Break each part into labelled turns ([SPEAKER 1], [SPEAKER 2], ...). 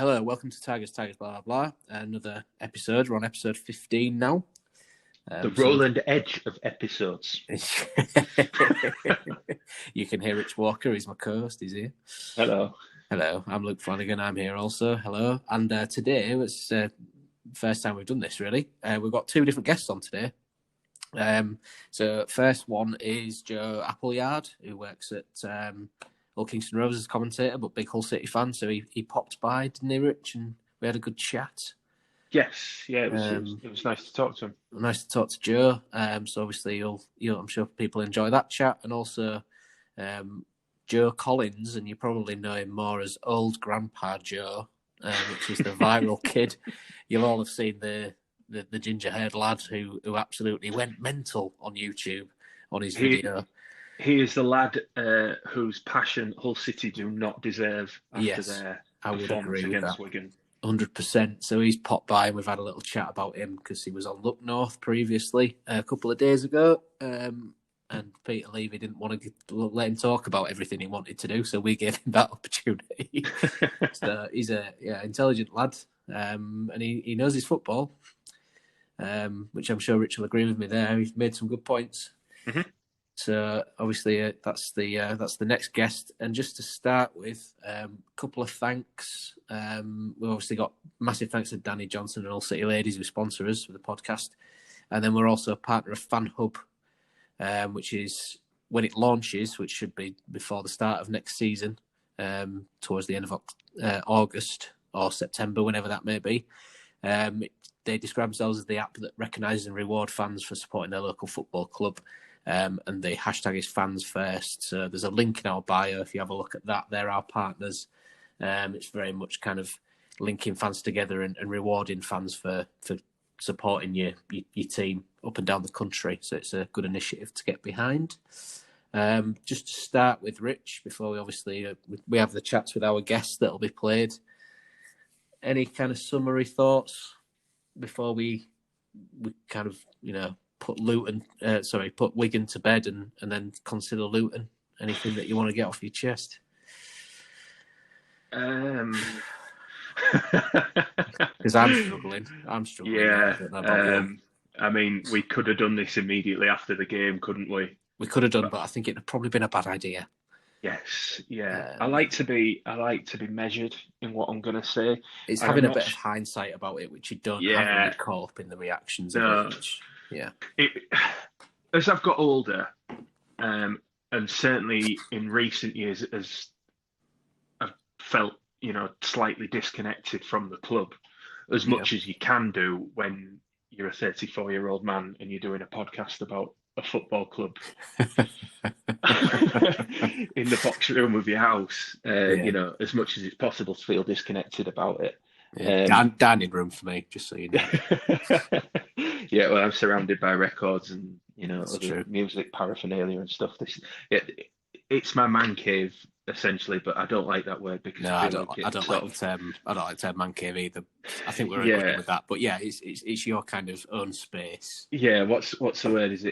[SPEAKER 1] Hello, welcome to Tigers, blah, blah, blah. Another episode. We're on episode 15 now.
[SPEAKER 2] The Roland Edge of episodes.
[SPEAKER 1] You can hear Rich Walker. He's my co-host. He's here.
[SPEAKER 2] Hello.
[SPEAKER 1] Hello, I'm Luke Flanagan. I'm here also. Hello. And today, it's the first time we've done this, really. We've got two different guests on today. So first one is Joe Appleyard, who works at Hull Kingston Rovers as commentator, but big Hull City fan. So he popped by, didn't he, Rich? And we had a good chat.
[SPEAKER 2] Yes, yeah, it was nice to talk to him.
[SPEAKER 1] Nice to talk to Joe. So obviously, you'll I'm sure people enjoy that chat, and also Joe Collins, and you probably know him more as Old Grandpa Joe, which is the viral kid. You'll all have seen the ginger-haired lad who absolutely went mental on YouTube on his video.
[SPEAKER 2] He is the lad whose passion Hull City do not deserve after their performance against Wigan.
[SPEAKER 1] 100%. So he's popped by and we've had a little chat about him because he was on Look North previously a couple of days ago. And Peter Levy didn't want to let him talk about everything he wanted to do, so we gave him that opportunity. So he's a intelligent lad, and he knows his football, which I'm sure Rich will agree with me there. He's made some good points.
[SPEAKER 2] Mm-hmm.
[SPEAKER 1] So obviously that's the next guest. And just to start with, a couple of thanks. We've obviously got massive thanks to Danny Johnson and Hull City Ladies who sponsor us for the podcast, and then we're also a partner of Fan Hub, which is when it launches, which should be before the start of next season, towards the end of August or September, whenever that may be. They describe themselves as the app that recognises and rewards fans for supporting their local football club. And the hashtag is fans first. So there's a link in our bio if you have a look at that. They're our partners. It's very much kind of linking fans together and rewarding fans for supporting your team up and down the country. So it's a good initiative to get behind. Just to start with Rich, before we obviously we have the chats with our guests that'll be played. Any kind of summary thoughts before we kind of, put Wigan to bed and then consider Luton? Anything that you want to get off your chest? Because I'm struggling.
[SPEAKER 2] Yeah. I mean, we could have done this immediately after the game, couldn't we?
[SPEAKER 1] We could have done, but I think it'd probably been a bad idea.
[SPEAKER 2] Yes, yeah. I like to be measured in what I'm going to say.
[SPEAKER 1] It's having a bit of hindsight about it, which you don't have when you caught up in the reactions of it. Yeah.
[SPEAKER 2] As I've got older, and certainly in recent years, as I've felt, slightly disconnected from the club, as much as you can do when you're a 34-year-old man and you're doing a podcast about a football club in the box room of your house, as much as it's possible to feel disconnected about it.
[SPEAKER 1] Dining room for me, just so you know.
[SPEAKER 2] Yeah, well, I'm surrounded by records and other music paraphernalia and stuff. It's my man cave essentially, but I don't like that word because I don't like the term man cave either. I think we're agreeing with that, but yeah, it's your kind of own space. Yeah, what's the word? Is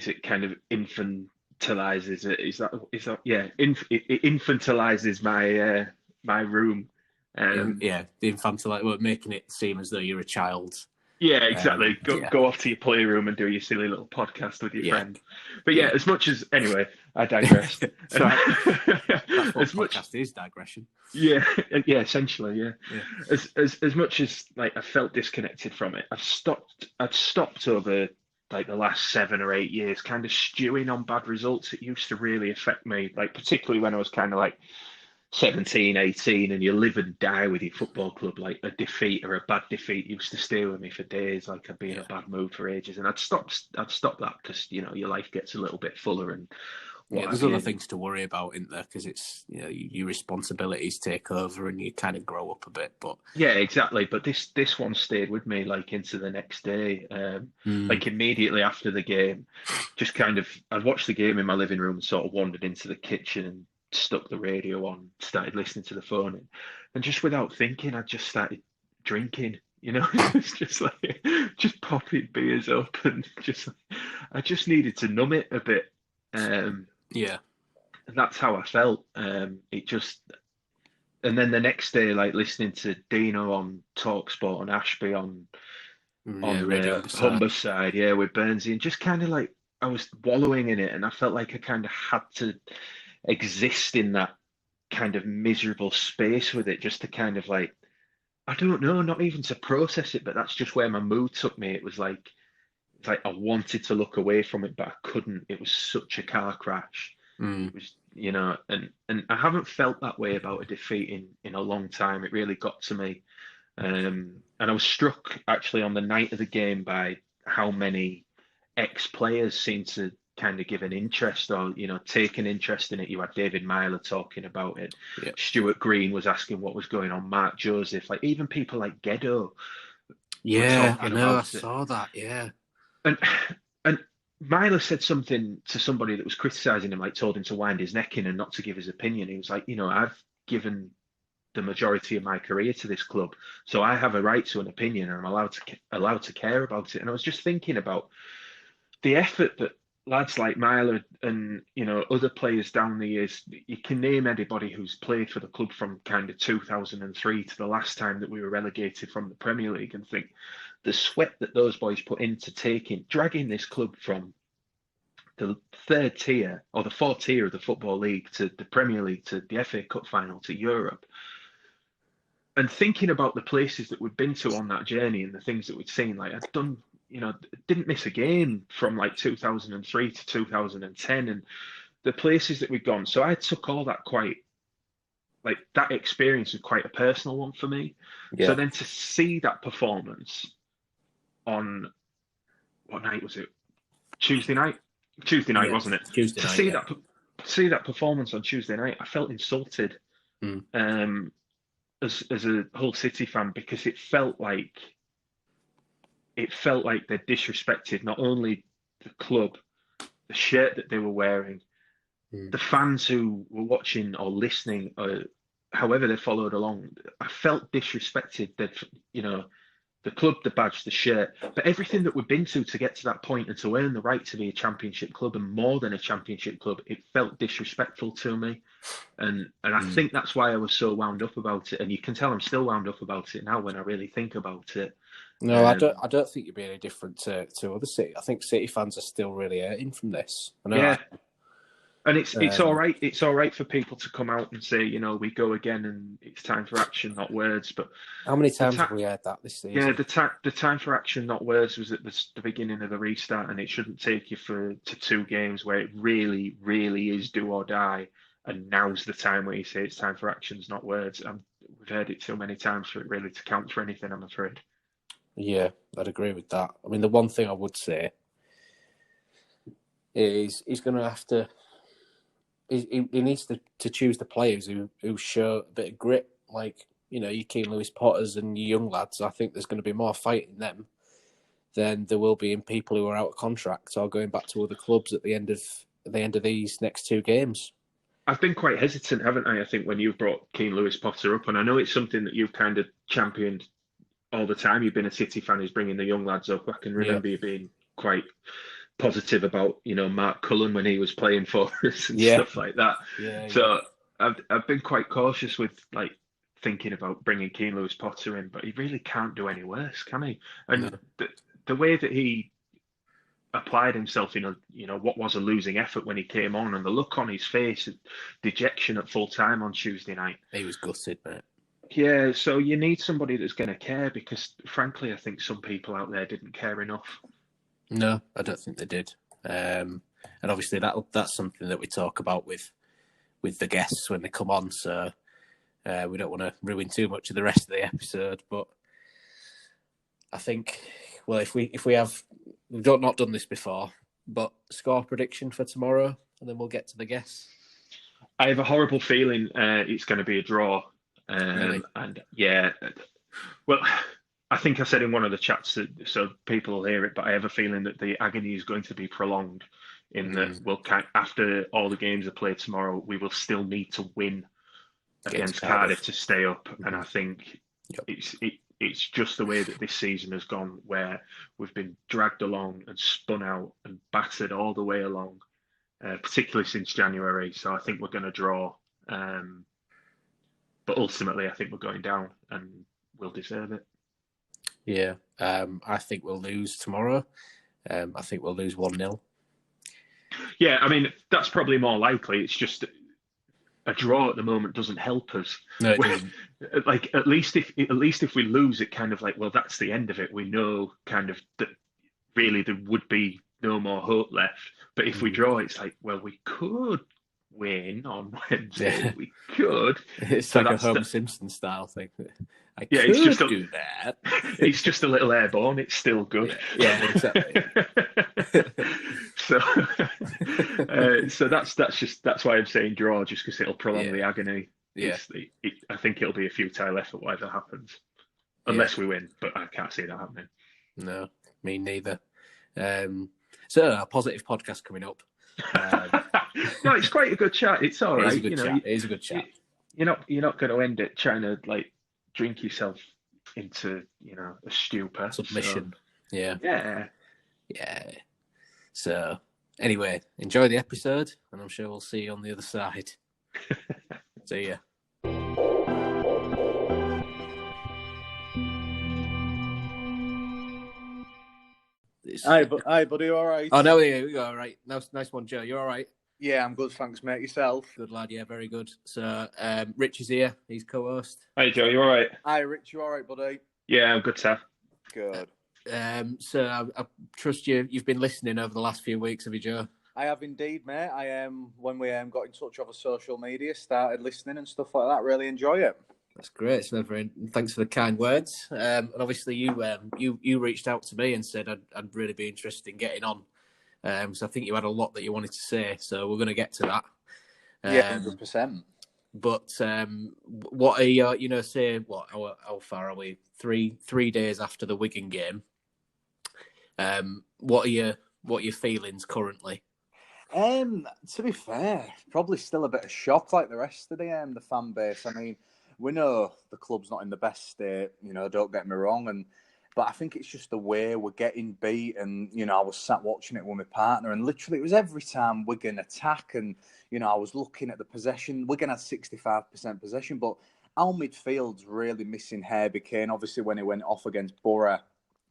[SPEAKER 2] it kind of infantilizes it? Is that it infantilizes my room.
[SPEAKER 1] The infantile, making it seem as though you're a child.
[SPEAKER 2] Yeah, exactly. Go off to your playroom and do your silly little podcast with your friend. But as much as anyway, I digress.
[SPEAKER 1] That's what podcast is, digression.
[SPEAKER 2] Yeah, essentially, yeah. As much as like I felt disconnected from it, I've stopped over like the last 7 or 8 years, kind of stewing on bad results. It used to really affect me, like particularly when I was kind of like 17, 18, and you live and die with your football club. Like a defeat or a bad defeat used to stay with me for days. Like I'd be in a bad mood for ages, and I'd stop that because your life gets a little bit fuller and
[SPEAKER 1] there's other things to worry about, isn't there? Because it's your responsibilities take over and you kind of grow up a bit. But
[SPEAKER 2] yeah, exactly. But this one stayed with me like into the next day. Like immediately after the game, just kind of I'd watched the game in my living room and sort of wandered into the kitchen and stuck the radio on, started listening to the phone, and just without thinking, I just started drinking. It's just like just popping beers up and I just needed to numb it a bit. And that's how I felt. It just and then the next day, like listening to Dino on Talksport and Ashby on
[SPEAKER 1] Radio
[SPEAKER 2] the
[SPEAKER 1] Humberside.
[SPEAKER 2] Humberside, yeah, with Burnsy, and just kind of like I was wallowing in it, and I felt like I kind of had to exist in that kind of miserable space with it, just to kind of like, I don't know, not even to process it, but that's just where my mood took me. It was like it's like I wanted to look away from it, but I couldn't. It was such a car crash.
[SPEAKER 1] Mm.
[SPEAKER 2] It was, and I haven't felt that way about a defeat in a long time. It really got to me. And I was struck actually on the night of the game by how many ex-players seemed to kind of give an interest or, take an interest in it. You had David Myler talking about it.
[SPEAKER 1] Yeah.
[SPEAKER 2] Stuart Green was asking what was going on. Mark Joseph, like even people like Geddo were
[SPEAKER 1] Yeah, I
[SPEAKER 2] talking
[SPEAKER 1] know. I
[SPEAKER 2] about it.
[SPEAKER 1] saw that. Yeah.
[SPEAKER 2] And and Myler said something to somebody that was criticizing him, like told him to wind his neck in and not to give his opinion. He was like, I've given the majority of my career to this club, so I have a right to an opinion, and I'm allowed to care about it. And I was just thinking about the effort that lads like Myler and other players down the years. You can name anybody who's played for the club from kind of 2003 to the last time that we were relegated from the Premier League, and think the sweat that those boys put into dragging this club from the third tier or the fourth tier of the Football League to the Premier League to the FA Cup final to Europe. And thinking about the places that we've been to on that journey and the things that we'd seen, like I'd done, didn't miss a game from like 2003 to 2010, and the places that we'd gone. So I took all that like that experience was quite a personal one for me.
[SPEAKER 1] Yeah.
[SPEAKER 2] So then to see that performance on what night was it? Tuesday night? Tuesday night, wasn't it?
[SPEAKER 1] Tuesday night.
[SPEAKER 2] See that performance on Tuesday night, I felt insulted. As a Hull City fan, because it felt like they disrespected not only the club, the shirt that they were wearing, the fans who were watching or listening, or however they followed along. I felt disrespected that the club, the badge, the shirt, but everything that we've been to get to that point and to earn the right to be a championship club and more than a championship club, it felt disrespectful to me. And I think that's why I was so wound up about it. And you can tell I'm still wound up about it now when I really think about it.
[SPEAKER 1] No, I don't think you'd be any different to other City. I think City fans are still really hurting from this.
[SPEAKER 2] And it's all right. It's all right for people to come out and say, we go again, and it's time for action, not words. But
[SPEAKER 1] how many times have we heard that this season?
[SPEAKER 2] Yeah, the time for action, not words, was at the beginning of the restart, and it shouldn't take you to 2 games where it really, really is do or die. And now's the time where you say it's time for actions, not words. We've heard it too many times for it really to count for anything, I'm afraid.
[SPEAKER 1] Yeah, I'd agree with that. I mean, the one thing I would say is he's going to have to. He needs to choose the players who show a bit of grit, like your Keane Lewis Potters and your young lads. I think there's going to be more fight in them than there will be in people who are out of contract or going back to other clubs at the end of these next 2 games.
[SPEAKER 2] I've been quite hesitant, haven't I? I think when you've brought Keane Lewis Potter up, and I know it's something that you've kind of championed all the time. You've been a City fan who's bringing the young lads up. I can remember you being quite positive about Mark Cullen when he was playing for us and stuff like that. So I've been quite cautious with like thinking about bringing Keane Lewis Potter in, but he really can't do any worse, can he? And the way that he applied himself in what was a losing effort when he came on, and the look on his face, dejection at full time on Tuesday night.
[SPEAKER 1] He was gutted, mate.
[SPEAKER 2] Yeah, so you need somebody that's going to care, because frankly, I think some people out there didn't care enough.
[SPEAKER 1] No, I don't think they did. And obviously that's something that we talk about with the guests when they come on. So we don't want to ruin too much of the rest of the episode. But I think, well, if we've not done this before, but score prediction for tomorrow, and then we'll get to the guests.
[SPEAKER 2] I have a horrible feeling it's going to be a draw.
[SPEAKER 1] Really?
[SPEAKER 2] And yeah, well, I think I said in one of the chats so people will hear it, but I have a feeling that the agony is going to be prolonged. In that after all the games are played tomorrow, we will still need to win against Cardiff to stay up. And I think it's just the way that this season has gone, where we've been dragged along and spun out and battered all the way along, particularly since January. So I think we're going to draw. But ultimately, I think we're going down, and we'll deserve it.
[SPEAKER 1] Yeah, I think we'll lose tomorrow. I think we'll lose 1-0.
[SPEAKER 2] Yeah, I mean, that's probably more likely. It's just a draw at the moment doesn't help us.
[SPEAKER 1] No, it doesn't.
[SPEAKER 2] Like at least if we lose, it kind of like, well, that's the end of it. We know kind of that really there would be no more hope left. But if we draw, it's like, well, we could win on Wednesday.
[SPEAKER 1] Yeah.
[SPEAKER 2] We could.
[SPEAKER 1] It's
[SPEAKER 2] So
[SPEAKER 1] like a
[SPEAKER 2] that's
[SPEAKER 1] Homer Simpson style thing. I
[SPEAKER 2] Yeah,
[SPEAKER 1] could
[SPEAKER 2] it's just
[SPEAKER 1] do that.
[SPEAKER 2] it's just a little airborne. It's still good.
[SPEAKER 1] Yeah, exactly.
[SPEAKER 2] So that's why I'm saying draw, just because it'll prolong the agony.
[SPEAKER 1] Yeah.
[SPEAKER 2] I think it'll be a futile effort, whatever happens, unless we win. But I can't see that happening.
[SPEAKER 1] No, me neither. So a positive podcast coming up.
[SPEAKER 2] No, it's quite a good chat. It's all right.
[SPEAKER 1] It is a good chat.
[SPEAKER 2] You're not going to end it trying to like drink yourself into a stupor,
[SPEAKER 1] submission.
[SPEAKER 2] So,
[SPEAKER 1] yeah. So anyway, enjoy the episode, and I'm sure we'll see you on the other side. See ya.
[SPEAKER 3] Hi, buddy, you all right?
[SPEAKER 1] Oh, no, yeah, we go all right. Nice one, Joe. You all right?
[SPEAKER 3] Yeah, I'm good, thanks, mate. Yourself?
[SPEAKER 1] Good lad, yeah, very good. So, Rich is here. He's co-host.
[SPEAKER 2] Hi, Joe. You all right?
[SPEAKER 3] Hi, Rich. You all right, buddy?
[SPEAKER 2] Yeah, I'm good, sir.
[SPEAKER 3] Good.
[SPEAKER 1] So I trust you've been listening over the last few weeks, have you, Joe?
[SPEAKER 3] I have indeed, mate. When we got in touch over social media, started listening and stuff like that. Really enjoy it.
[SPEAKER 1] That's great. So, thanks for the kind words. And obviously, you reached out to me and said I'd really be interested in getting on. So I think you had a lot that you wanted to say. So we're going to get to that.
[SPEAKER 3] Yeah, 100%.
[SPEAKER 1] But what are you? Say what? How far are we? Three days after the Wigan game. What are your feelings currently?
[SPEAKER 3] To be fair, probably still a bit of shock like the rest of the fan base. I mean, we know the club's not in the best state, don't get me wrong, but I think it's just the way we're getting beat. And, I was sat watching it with my partner, and literally it was every time Wigan attack, and, I was looking at the possession. Wigan had 65% possession, but our midfield's really missing Harvey Kane. Obviously, when he went off against Borough,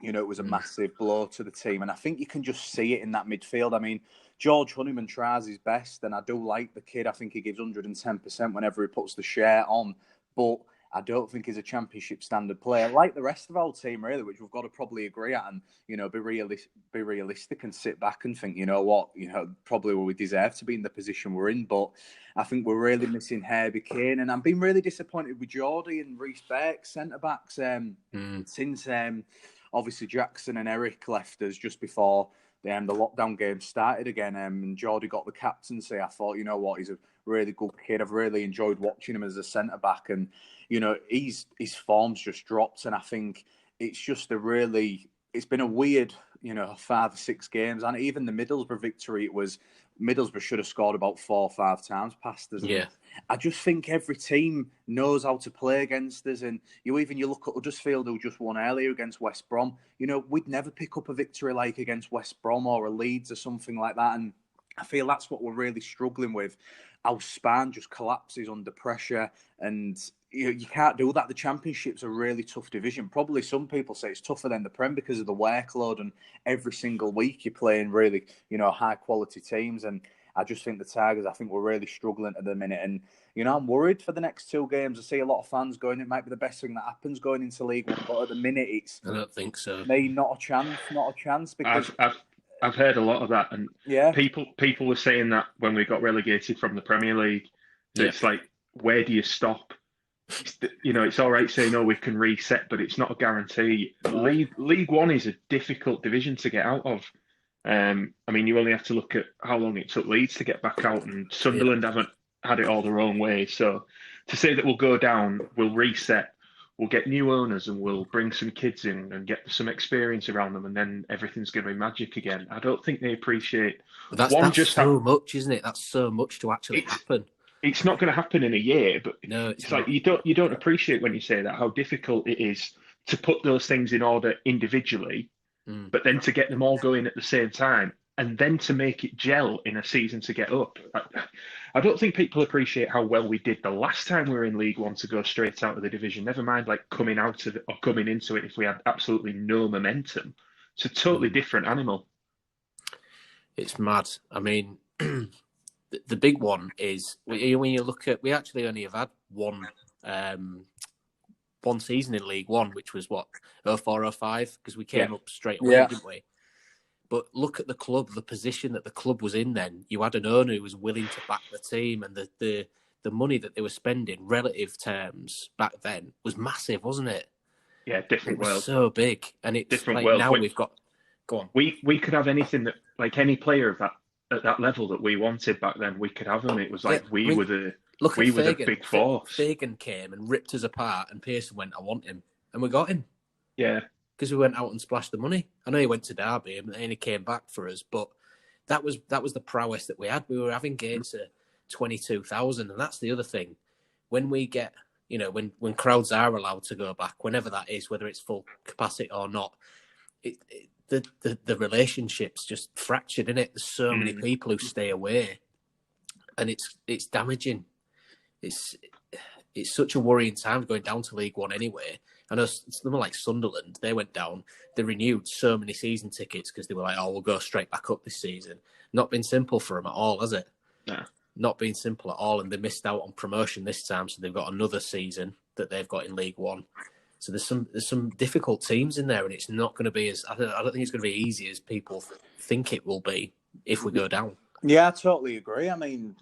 [SPEAKER 3] it was a massive blow to the team. And I think you can just see it in that midfield. I mean, George Honeyman tries his best, and I do like the kid. I think he gives 110% whenever he puts the shirt on. But I don't think he's a championship standard player, like the rest of our team, really, which we've got to probably agree at and, be realistic and sit back and think, probably we deserve to be in the position we're in. But I think we're really missing Harvey Kane, and I'm being really disappointed with Geordie and Reece Burke, centre-backs, since obviously Jackson and Eric left us just before the lockdown game started again, and Geordie got the captaincy. I thought, he's a really good kid. I've really enjoyed watching him as a centre-back, and, his form's just dropped, and I think it's just it's been a weird, 5 or 6 games, and even the Middlesbrough victory, Middlesbrough should have scored about 4 or 5 times past us.
[SPEAKER 1] Yeah.
[SPEAKER 3] I just think every team knows how to play against us. And you look at Huddersfield, who just won earlier against West Brom. We'd never pick up a victory like against West Brom or a Leeds or something like that. And I feel that's what we're really struggling with. Our span just collapses under pressure, and you can't do that. The Championship's a really tough division. Probably some people say it's tougher than the Prem because of the workload, and every single week you're playing really, high quality teams. And I just think the Tigers, we're really struggling at the minute. And, I'm worried for the next 2 games. I see a lot of fans going, it might be the best thing that happens going into League One, but at the minute
[SPEAKER 1] I don't think so.
[SPEAKER 3] Maybe not a chance because
[SPEAKER 2] I've heard a lot of that, and
[SPEAKER 3] yeah,
[SPEAKER 2] people were saying that when we got relegated from the Premier League, it's like, where do you stop? It's all right saying, we can reset, but it's not a guarantee. League One is a difficult division to get out of. You only have to look at how long it took Leeds to get back out, and Sunderland haven't had it all their own way. So to say that we'll go down, we'll reset, we'll get new owners, and we'll bring some kids in and get some experience around them, and then everything's going to be magic again. I don't think they appreciate.
[SPEAKER 1] But that's so much, isn't it? That's so much to actually happen.
[SPEAKER 2] It's not going to happen in a year, but
[SPEAKER 1] no,
[SPEAKER 2] it's like you don't appreciate when you say that how difficult it is to put those things in order individually, but then to get them all going at the same time. and then to make it gel in a season to get up. I don't think people appreciate how well we did the last time we were in League One to go straight out of the division. Never mind like coming out of it or coming into it if we had absolutely no momentum. It's a totally different animal.
[SPEAKER 1] It's mad. I mean, the big one is when you look at, we actually only have had one season in League One, which was what, 04-05, because we came up straight away, didn't we? But look at the club, the position that the club was in then. You had an owner who was willing to back the team, and the money that they were spending, relative terms, back then was massive, wasn't it?
[SPEAKER 2] Yeah, different world.
[SPEAKER 1] So big. And it's
[SPEAKER 2] different
[SPEAKER 1] like
[SPEAKER 2] world.
[SPEAKER 1] Now we've got... Go on.
[SPEAKER 2] We could have anything that, like any player of that at that level that we wanted back then, we could have them. It was like we were the big force.
[SPEAKER 1] Fagan came and ripped us apart, and Pearson went, I want him. And we got him.
[SPEAKER 2] Yeah.
[SPEAKER 1] Because we went out and splashed the money. I know he went to Derby and then he came back for us, but that was the prowess that we had. We were having games at 22,000, and that's the other thing. When we get, when crowds are allowed to go back, whenever that is, whether it's full capacity or not, the relationship's just fractured, innit? There's so many people who stay away, and it's damaging. It's such a worrying time going down to League One anyway. I know someone like Sunderland, they went down, they renewed so many season tickets because they were like, we'll go straight back up this season. Not been simple for them at all, has it?
[SPEAKER 2] No.
[SPEAKER 1] Not been simple at all, and they missed out on promotion this time, so they've got another season that they've got in League One. So there's some difficult teams in there, and it's not going to be I don't think it's going to be easy as people think it will be if we go down.
[SPEAKER 3] Yeah, I totally agree. I mean,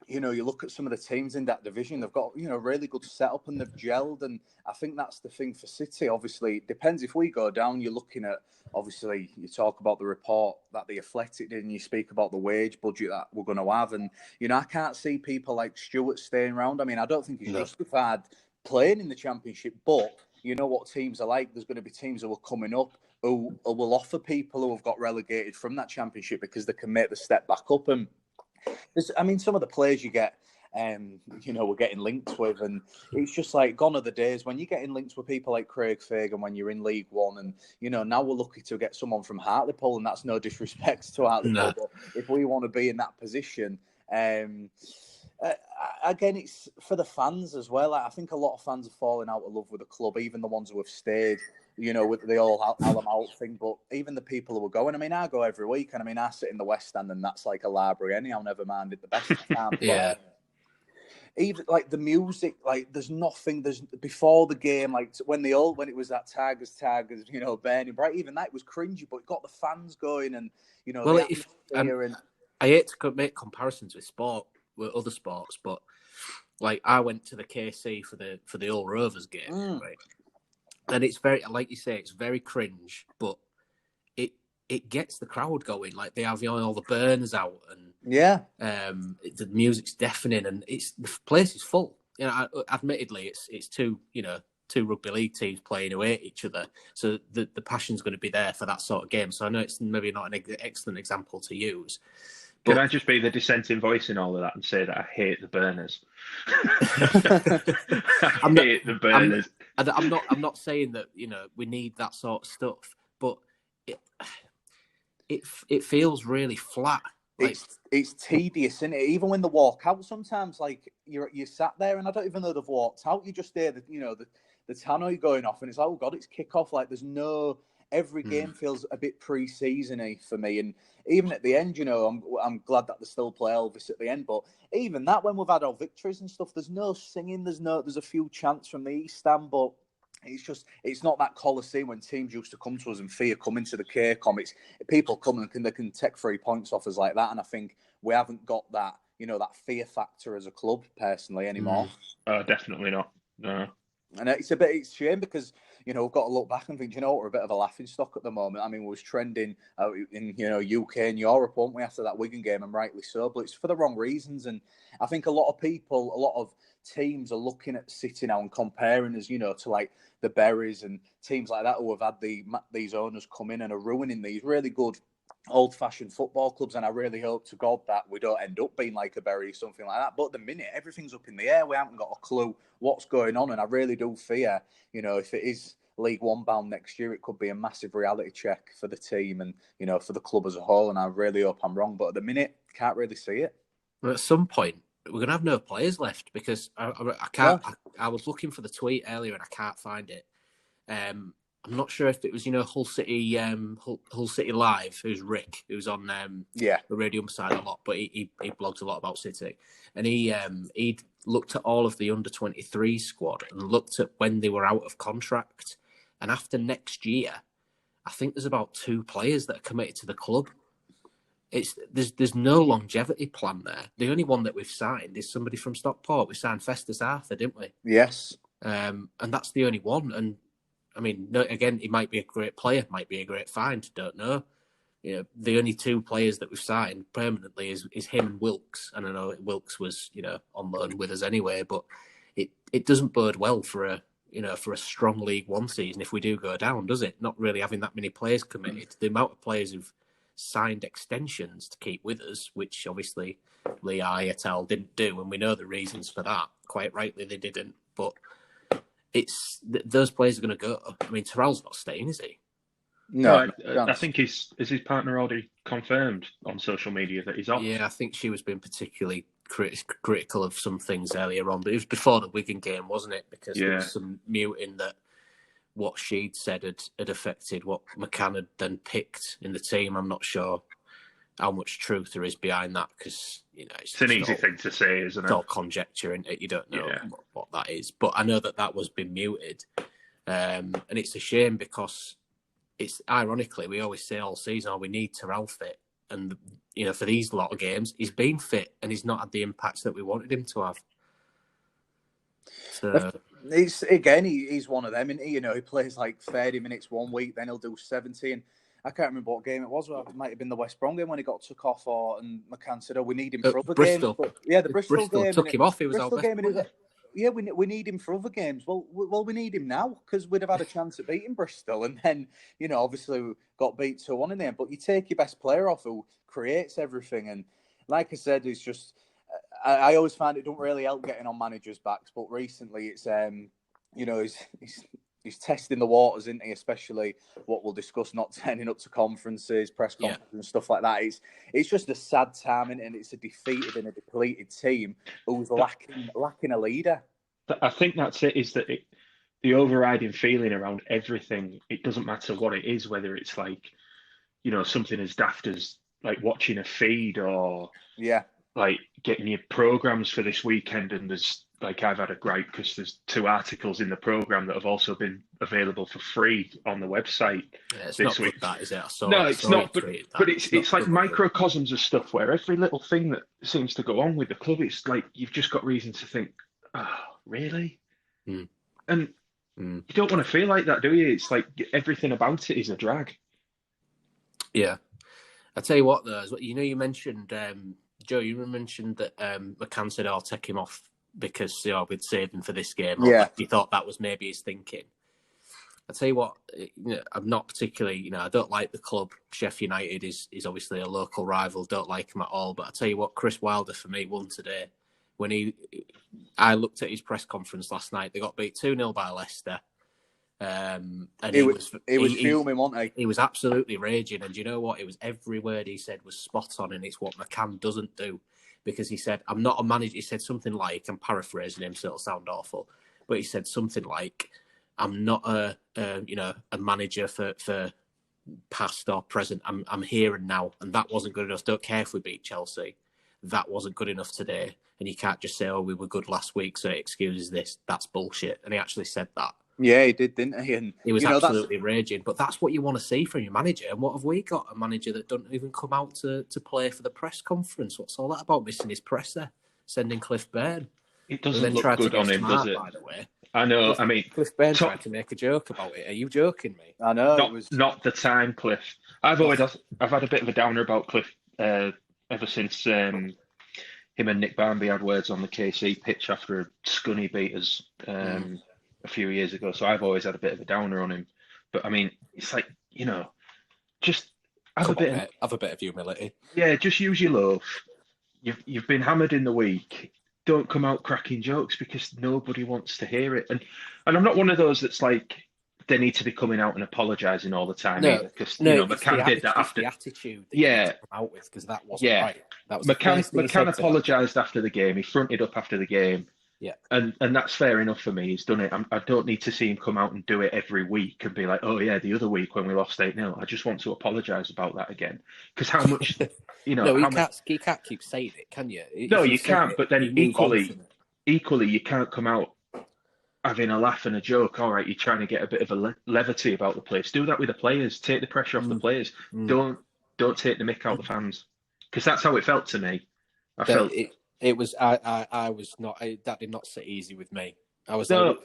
[SPEAKER 3] you look at some of the teams in that division, they've got, really good setup and they've gelled. And I think that's the thing for City. Obviously, it depends. If we go down, you're looking at, obviously, you talk about the report that the Athletic did and you speak about the wage budget that we're going to have. And, I can't see people like Stewart staying around. I mean, I don't think he's justified playing in the Championship, but you know what teams are like. There's going to be teams who are coming up who will offer people who have got relegated from that Championship because they can make the step back up. And some of the players you get, we're getting linked with, and it's just like gone are the days when you're getting linked with people like Craig Fagan when you're in League One, and now we're lucky to get someone from Hartlepool, and that's no disrespect to Hartlepool, but if we want to be in that position, again, it's for the fans as well. I think a lot of fans are falling out of love with the club, even the ones who have stayed. With the all Allen out thing, but even the people who are going. I mean, I go every week, and I sit in the West Stand, and that's like a library anyhow. Never mind it, the best time.
[SPEAKER 1] Yeah.
[SPEAKER 3] Even like the music, like there's nothing. There's before the game, like when it was that Tigers, burning bright. Even that was cringy, but it got the fans going, and
[SPEAKER 1] I hate to make comparisons with other sports, but like I went to the KC for the All Rovers game, right? And it's very, like you say, it's very cringe, but it gets the crowd going. Like they have all the burners out, and the music's deafening, and the place is full. Admittedly, it's two rugby league teams playing away at each other, so the passion's going to be there for that sort of game. So I know it's maybe not an excellent example to use.
[SPEAKER 2] Can I just be the dissenting voice in all of that and say that I hate the burners? I hate the burners.
[SPEAKER 1] I'm not saying that we need that sort of stuff, but it feels really flat.
[SPEAKER 3] Like, it's tedious, isn't it? Even when they walk out, sometimes like you sat there and I don't even know they've walked out. You just hear the tannoy going off, and it's like, oh god, it's kick off. Like there's no. Every game feels a bit pre-season-y for me, and even at the end, I'm glad that they still play Elvis at the end. But even that, when we've had our victories and stuff, there's no singing. There's a few chants from the East Stand, but it's not that Coliseum when teams used to come to us and fear coming to the K-Com. It's people come and they can take 3 points off us like that, and I think we haven't got that that fear factor as a club personally anymore.
[SPEAKER 2] Definitely not. No.
[SPEAKER 3] And it's a shame because, we've got to look back and think, we're a bit of a laughing stock at the moment. I mean, we was trending in, UK and Europe, weren't we, after that Wigan game, and rightly so, but it's for the wrong reasons. And I think a lot of teams are looking at City now and comparing us, to like the Berries and teams like that who have had these owners come in and are ruining these really good old-fashioned football clubs, and I really hope to God that we don't end up being like a Bury or something like that. But at the minute, everything's up in the air. We haven't got a clue what's going on, and I really do fear, if it is League One bound next year, it could be a massive reality check for the team and, you know, for the club as a whole. And I really hope I'm wrong. But at the minute, can't really see it.
[SPEAKER 1] Well, at some point, we're going to have no players left because I can't. Yeah. I was looking for the tweet earlier and I can't find it. I'm not sure if it was, Hull City Live, who's Rick, who's on the radio side a lot, but he blogs a lot about City. And he'd looked at all of the under-23 squad and looked at when they were out of contract. And after next year, I think there's about 2 players that are committed to the club. There's no longevity plan there. The only one that we've signed is somebody from Stockport. We signed Festus Arthur, didn't we?
[SPEAKER 3] Yes.
[SPEAKER 1] And that's the only one. And I mean, again, he might be a great player, might be a great find, don't know. The only 2 players that we've signed permanently is him and Wilkes. And I know Wilkes was, on loan with us anyway, but it doesn't bode well for a strong League One season if we do go down, does it? Not really having that many players committed. The amount of players who've signed extensions to keep with us, which obviously Lee et al. Didn't do, and we know the reasons for that. Quite rightly, they didn't. But those players are going to go. I mean, Terrell's not staying, is he?
[SPEAKER 2] No, I think is his partner already confirmed on social media that he's off.
[SPEAKER 1] Yeah, I think she was being particularly critical of some things earlier on, but it was before the Wigan game, wasn't it? Because there was some muting that what she'd said had affected what McCann had then picked in the team. I'm not sure how much truth there is behind that because,
[SPEAKER 2] it's an easy thing to say, isn't it?
[SPEAKER 1] It's all conjecture, isn't it? You don't know what that is. But I know that was been muted. And it's a shame because it's ironically, we always say all season, we need Terrell fit. And, for these lot of games, he's been fit and he's not had the impact that we wanted him to have. So...
[SPEAKER 3] He's one of them, and he plays like 30 minutes one week, then he'll do 70. And I can't remember what game it was. It might have been the West Brom game when he got took off, and McCann said, "Oh, we need him for other
[SPEAKER 1] Bristol.
[SPEAKER 3] games." But, the Bristol game
[SPEAKER 1] took him off. He was
[SPEAKER 3] Bristol
[SPEAKER 1] our best player.
[SPEAKER 3] Yeah, we need him for other games. Well, we need him now because we'd have had a chance at beating Bristol, and then obviously we got beat 2-1 in there. But you take your best player off who creates everything, and like I said, it's just. I always find it don't really help getting on managers' backs, but recently it's he's testing the waters, isn't he? Especially what we'll discuss, not turning up to conferences, press conferences, and stuff like that. It's just a sad time, and it's a defeated and a depleted team who's lacking a leader.
[SPEAKER 2] I think that's it. Is that the overriding feeling around everything? It doesn't matter what it is, whether it's like something as daft as like watching a feed or like getting your programs for this weekend, and there's like I've had a gripe because there's 2 articles in the program that have also been available for free on the website.
[SPEAKER 1] Yeah, it's not good, that is it?
[SPEAKER 2] It's not. But it's like microcosms of stuff where every little thing that seems to go on with the club, it's like you've just got reason to think, oh, really? And you don't want to feel like that, do you? It's like everything about it is a drag.
[SPEAKER 1] Yeah, I tell you what, though, you mentioned. Joe, you mentioned that McCann said, I'll take him off because we'd saved him for this game.
[SPEAKER 3] Yeah.
[SPEAKER 1] He thought that was maybe his thinking. I tell you what, I'm not particularly, I don't like the club. Sheffield United is obviously a local rival. Don't like him at all. But I tell you what, Chris Wilder for me won today. I looked at his press conference last night. They got beat 2-0 by Leicester. And he was
[SPEAKER 3] fuming, wasn't he?
[SPEAKER 1] He was absolutely raging, and you know what? It was every word he said was spot on, and it's what McCann doesn't do, because he said, "I'm not a manager." He said something like, I'm paraphrasing him, so it'll sound awful, but he said something like, "I'm not a manager for past or present. I'm here and now, and that wasn't good enough. Don't care if we beat Chelsea. That wasn't good enough today, and you can't just say, oh, we were good last week, so it excuses this. That's bullshit." And he actually said that.
[SPEAKER 3] Yeah, he did, didn't he? And
[SPEAKER 1] he was absolutely raging. But that's what you want to see from your manager. And what have we got? A manager that don't even come out to play for the press conference. What's all that about? Missing his presser, sending Cliff Byrne.
[SPEAKER 2] It doesn't look good on him, does it?
[SPEAKER 1] By the way,
[SPEAKER 2] I know.
[SPEAKER 1] Cliff Byrne tried to make a joke about it. Are you joking me?
[SPEAKER 3] I know.
[SPEAKER 2] Not the time, Cliff. I've had a bit of a downer about Cliff ever since him and Nick Barmby had words on the KC pitch after a Scunny beat us a few years ago. So I've always had a bit of a downer on him. But I mean, it's like, just have a bit of
[SPEAKER 1] humility.
[SPEAKER 2] Yeah, just use your love. You've been hammered in the week. Don't come out cracking jokes because nobody wants to hear it. And I'm not one of those that's like they need to be coming out and apologising all the time
[SPEAKER 1] No,
[SPEAKER 2] either, because
[SPEAKER 1] McCann
[SPEAKER 2] did that after
[SPEAKER 1] the attitude that you need to come out with, because that wasn't right. That was
[SPEAKER 2] McCann apologised after the game. He fronted up after the game.
[SPEAKER 1] Yeah,
[SPEAKER 2] and that's fair enough for me. He's done it. I don't need to see him come out and do it every week and be like, oh yeah, the other week when we lost 8-0. I just want to apologise about that again, because how much
[SPEAKER 1] no, you can't keep saying it, can you?
[SPEAKER 2] No, you can't. But then equally, you can't come out having a laugh and a joke. All right, you're trying to get a bit of a levity about the place. Do that with the players. Take the pressure off the players. Don't take the mick out the fans, because that's how it felt to me. I felt
[SPEAKER 1] it was. I was not. That did not sit easy with me. I was
[SPEAKER 2] no.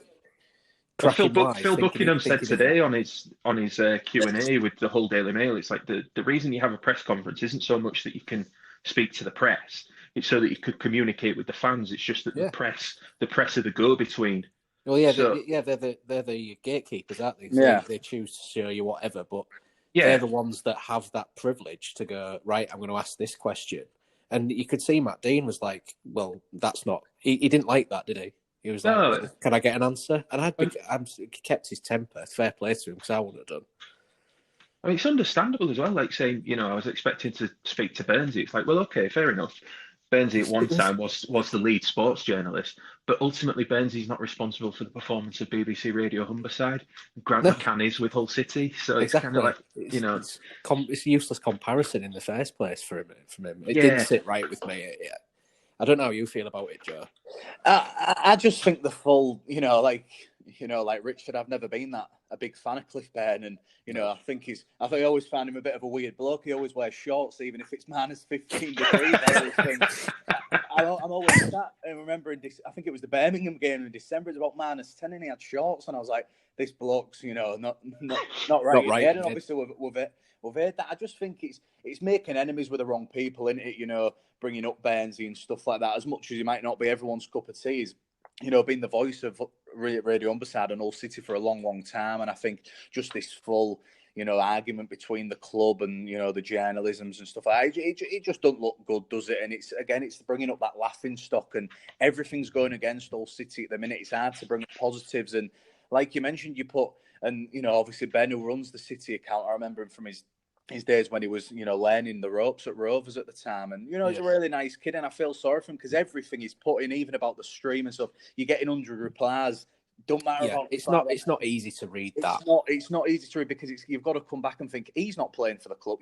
[SPEAKER 2] Well, Phil Buckingham said today on his Q&A with the Hull Daily Mail, it's like the reason you have a press conference isn't so much that you can speak to the press. It's so that you could communicate with the fans. It's just that the press are the go-between.
[SPEAKER 1] Well, yeah, they're the gatekeepers, aren't they? So
[SPEAKER 3] yeah,
[SPEAKER 1] they choose to show you whatever, but they're the ones that have that privilege to go, right, I'm going to ask this question. And you could see Matt Dean was like, well, that's not... He didn't like that, did he? He was like, can I get an answer? And he kept his temper. Fair play to him, because I wouldn't have done.
[SPEAKER 2] I mean, it's understandable as well, like saying, I was expecting to speak to Burnsy. It's like, well, okay, fair enough. Burnsy at one time was the lead sports journalist, but ultimately Burnsy's not responsible for the performance of BBC Radio Humberside. Grant McCann is with Hull City, so it's kind of like, it's
[SPEAKER 1] a useless comparison in the first place for him. It didn't sit right with me. I don't know how you feel about it, Joe.
[SPEAKER 3] I just think the full, like Richard, I've never been a big fan of Cliff Bairn, and I always found him a bit of a weird bloke. He always wears shorts, even if it's minus 15 degrees. I'm always sat and remembering this. I think it was the Birmingham game in December. It's about minus 10, and he had shorts, and I was like, this bloke's, not right.
[SPEAKER 1] Not right.
[SPEAKER 3] And obviously with that, I just think it's making enemies with the wrong people, isn't it? Bringing up Bernsey and stuff like that. As much as he might not be everyone's cup of tea, is being the voice of Radio Humberside and Hull City for a long, long time. And I think just this full, argument between the club and, the journalisms and stuff like that, it just doesn't look good, does it? And it's bringing up that laughing stock, and everything's going against Hull City at the minute. It's hard to bring up positives. And like you mentioned, obviously Ben, who runs the City account, I remember him from his days when he was, learning the ropes at Rovers at the time. And, he's a really nice kid, and I feel sorry for him, because everything he's put in, even about the stream and stuff, you're getting 100 replies. Don't matter about
[SPEAKER 1] it's not easy to read that.
[SPEAKER 3] It's not easy to read, because you've got to come back and think he's not playing for the club.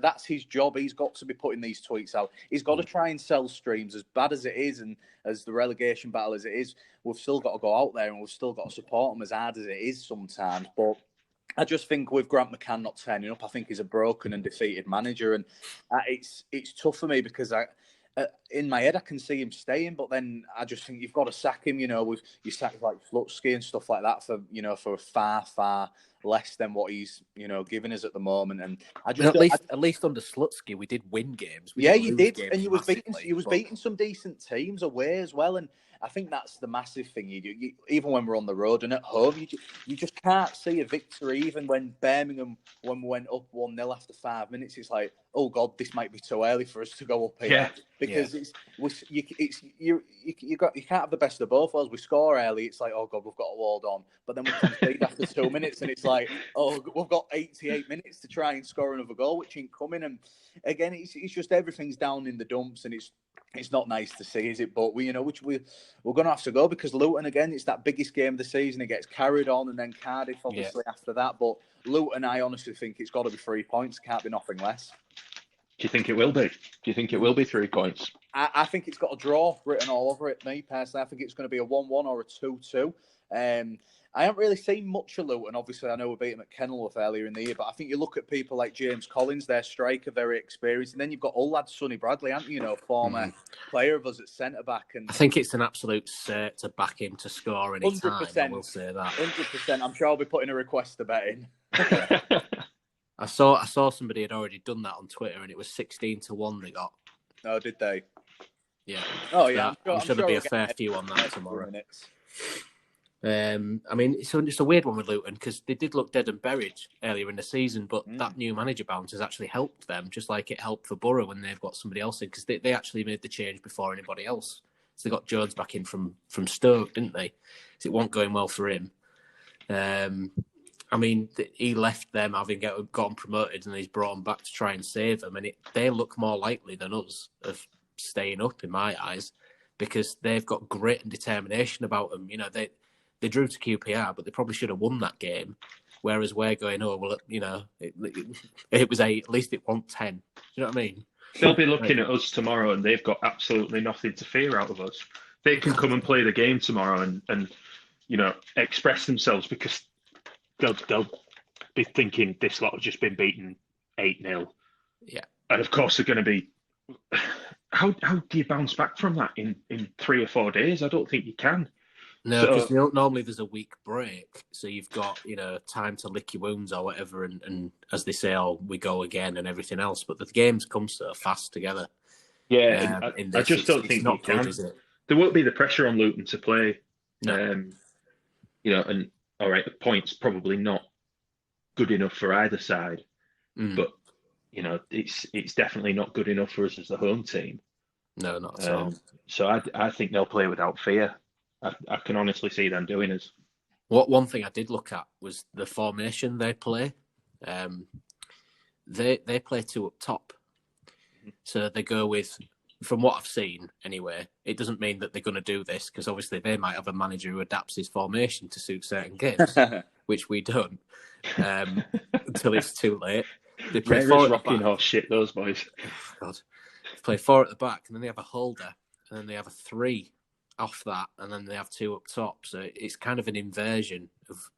[SPEAKER 3] That's his job. He's got to be putting these tweets out. He's got to try and sell streams. As bad as it is, and as the relegation battle as it is, we've still got to go out there, and we've still got to support him, as hard as it is sometimes. But I just think with Grant McCann not turning up, I think he's a broken and defeated manager, and it's tough for me, because in my head I can see him staying, but then I just think you've got to sack him. With you sack like Flutsky and stuff like that for far less than what he's giving us at the moment. And I just
[SPEAKER 1] at least under Slutsky we did win games.
[SPEAKER 3] You did, and you was beating some decent teams away as well. And I think that's the massive thing you do. Even when we're on the road and at home, you just can't see a victory. Even when Birmingham, when we went up 1-0 after 5 minutes, it's like, oh God, this might be too early for us to go up here. Because you can't have the best of both worlds. We score early, it's like, oh God, we've got a walled on. But then we concede after 2 minutes, and it's like, oh, we've got 88 minutes to try and score another goal, which ain't coming. And again, it's just everything's down in the dumps, and it's not nice to see, is it? But we're going to have to go, because Luton, again, it's that biggest game of the season. It gets carried on, and then Cardiff, obviously, after that. But Luton, I honestly think it's got to be 3 points. It can't be nothing less.
[SPEAKER 2] Do you think it will be? Do you think it will be 3 points?
[SPEAKER 3] I think it's got a draw written all over it, me, personally. I think it's going to be a 1-1 or a 2-2. I haven't really seen much of Luton. Obviously, I know we beat them at Kenilworth earlier in the year, but I think you look at people like James Collins, their striker, very experienced, and then you've got old lad Sonny Bradley, haven't you? Former player of us at centre back. And
[SPEAKER 1] I think it's an absolute cert to back him to score any 100%, time. I will say that
[SPEAKER 3] 100%. I'm sure I'll be putting a request to bet in.
[SPEAKER 1] I saw somebody had already done that on Twitter, and it was 16-1 they got.
[SPEAKER 3] Oh, did they?
[SPEAKER 1] Yeah.
[SPEAKER 3] Oh, yeah.
[SPEAKER 1] I'm sure there'll be a fair few on that tomorrow. I mean, it's a weird one with Luton, because they did look dead and buried earlier in the season, but that new manager bounce has actually helped them, just like it helped for Borough when they've got somebody else in, because they actually made the change before anybody else. So they got Jones back in from Stoke, didn't they? So it wasn't going well for him. I mean, he left them having gotten promoted, and he's brought them back to try and save them. And they look more likely than us of staying up in my eyes, because they've got grit and determination about them. You know, they drew to QPR, but they probably should have won that game. Whereas we're going, oh well, you know, it was 8. At least it won 10. Do you know what I mean?
[SPEAKER 2] They'll be looking at us tomorrow, and they've got absolutely nothing to fear out of us. They can come and play the game tomorrow and you know, express themselves, because they'll be thinking this lot have just been beaten 8-0.
[SPEAKER 1] Yeah.
[SPEAKER 2] And of course they're going to be. How do you bounce back from that in 3 or 4 days? I don't think you can.
[SPEAKER 1] No, because normally there's a week break, so you've got, you know, time to lick your wounds or whatever, and as they say, oh, we go again and everything else. But the games come so fast together.
[SPEAKER 2] Yeah, I just don't think you can. Is it? There won't be the pressure on Luton to play. No. You know, and all right, the points probably not good enough for either side, but you know, it's definitely not good enough for us as the home team.
[SPEAKER 1] No, not at all.
[SPEAKER 2] So I think they'll play without fear. I can honestly see them doing it.
[SPEAKER 1] One thing I did look at was the formation they play. They play 2 up top, so they go with. From what I've seen, anyway, it doesn't mean that they're going to do this, because obviously they might have a manager who adapts his formation to suit certain games, which we don't, until it's too late. They play 4
[SPEAKER 2] rocking horse shit, those boys.
[SPEAKER 1] Oh, God. They play 4 at the back, and then they have a holder, and then they have a 3 off that, and then they have 2 up top. So it's kind of an inversion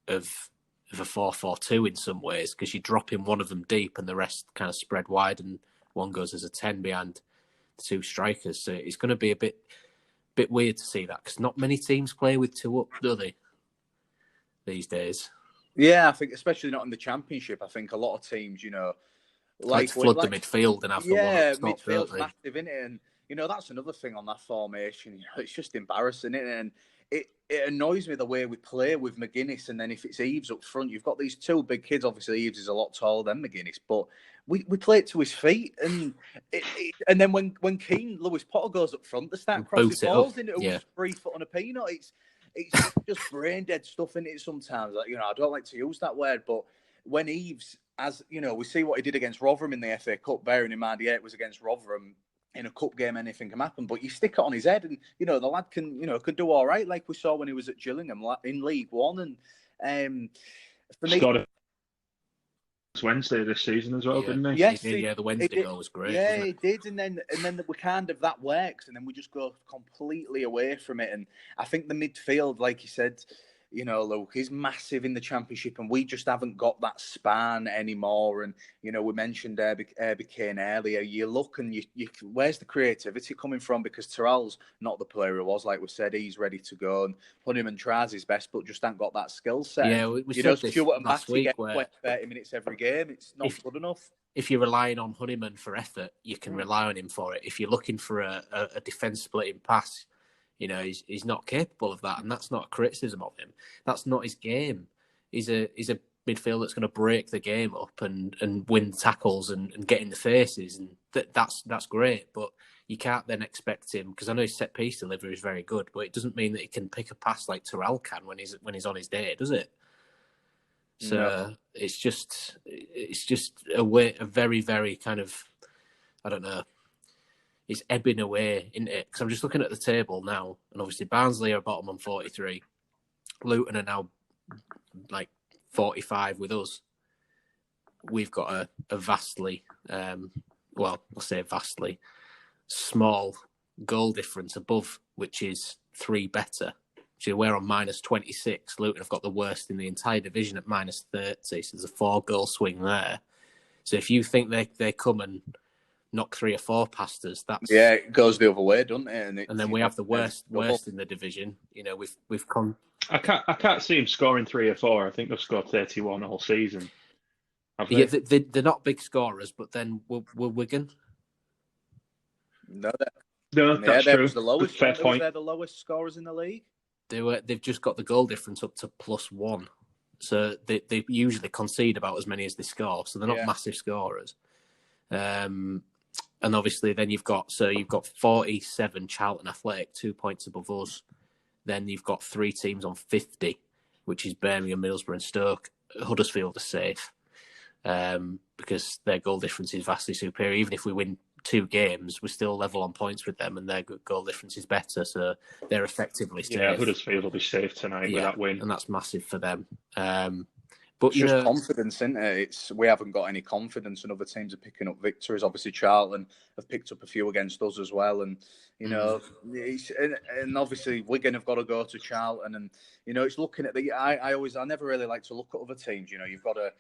[SPEAKER 1] of a 4-4-2 in some ways, because you're dropping one of them deep, and the rest kind of spread wide, and one goes as a 10 behind 2 strikers. So it's going to be a bit weird to see that, because not many teams play with 2 up, do they, these days?
[SPEAKER 3] Yeah, I think especially not in the Championship. I think a lot of teams, you know,
[SPEAKER 1] like flood the midfield and have the one up top,
[SPEAKER 3] midfield's massive, isn't it? And you know, that's another thing on that formation. You know, it's just embarrassing, isn't it? And it annoys me the way we play with McGuinness, and then if it's Eves up front, you've got these 2 big kids. Obviously, Eves is a lot taller than McGuinness, but we play it to his feet, and then when Keane, Lewis Potter goes up front, they start crossing balls into it 3 foot on a peanut. It's just brain dead stuff in it sometimes. Like, you know, I don't like to use that word, but when Eves, as you know, we see what he did against Rotherham in the FA Cup, bearing in mind, it was against Rotherham. In a cup game, anything can happen, but you stick it on his head, and you know the lad could do all right, like we saw when he was at Gillingham in League One. And for me,
[SPEAKER 2] scored Wednesday this season as well, didn't he?
[SPEAKER 1] Yes, the Wednesday goal was great.
[SPEAKER 3] Yeah, he did, and then we kind of that works, and then we just go completely away from it. And I think the midfield, like you said, you know, Luke, is massive in the Championship, and we just haven't got that span anymore. And, you know, we mentioned Herbie Kane earlier. You look and you where's the creativity coming from? Because Terrell's not the player he was, like we said. He's ready to go, and Honeyman tries his best, but just ain't got that skill set.
[SPEAKER 1] Yeah, we said this
[SPEAKER 3] Stuart and
[SPEAKER 1] last week,
[SPEAKER 3] get 20, 30 minutes every game. It's not good enough.
[SPEAKER 1] If you're relying on Honeyman for effort, you can rely on him for it. If you're looking for a defence splitting pass, you know, he's not capable of that, and that's not a criticism of him. That's not his game. He's a midfielder that's going to break the game up and win tackles and get in the faces, and that's great. But you can't then expect him, because I know his set piece delivery is very good, but it doesn't mean that he can pick a pass like Terrell can when he's on his day, does it? So no. It's just a very, very kind of, I don't know. It's ebbing away, isn't it? Because I'm just looking at the table now, and obviously Barnsley are bottom on 43. Luton are now like 45 with us. We've got a vastly, I'll say vastly, small goal difference above, which is 3 better. So we're on minus 26. Luton have got the worst in the entire division at minus 30. So there's a 4-goal swing there. So if you think they come and knock 3 or 4 past us,
[SPEAKER 3] it goes the other way, doesn't it?
[SPEAKER 1] And then we have the worst in the division. You know, we've come.
[SPEAKER 2] I can't see him scoring 3 or 4. I think they've scored 31 all season.
[SPEAKER 1] Yeah, they're not big scorers, but then we're Wigan.
[SPEAKER 3] No,
[SPEAKER 2] that's true.
[SPEAKER 3] Was the lowest.
[SPEAKER 2] Fair point.
[SPEAKER 3] They're the lowest scorers in the league.
[SPEAKER 1] They've just got the goal difference up to +1, so they usually concede about as many as they score. So they're not massive scorers. And obviously, then you've got 47 Charlton Athletic, 2 points above us. Then you've got 3 teams on 50, which is Birmingham, Middlesbrough, and Stoke. Huddersfield are safe because their goal difference is vastly superior. Even if we win 2 games, we're still level on points with them, and their goal difference is better, so they're effectively safe.
[SPEAKER 2] Yeah, Huddersfield will be safe tonight with that win,
[SPEAKER 1] and that's massive for them.
[SPEAKER 3] But it's just confidence, isn't it? We haven't got any confidence, and other teams are picking up victories. Obviously, Charlton have picked up a few against us as well, and and obviously Wigan have got to go to Charlton, and it's looking at I never really like to look at other teams. You've got to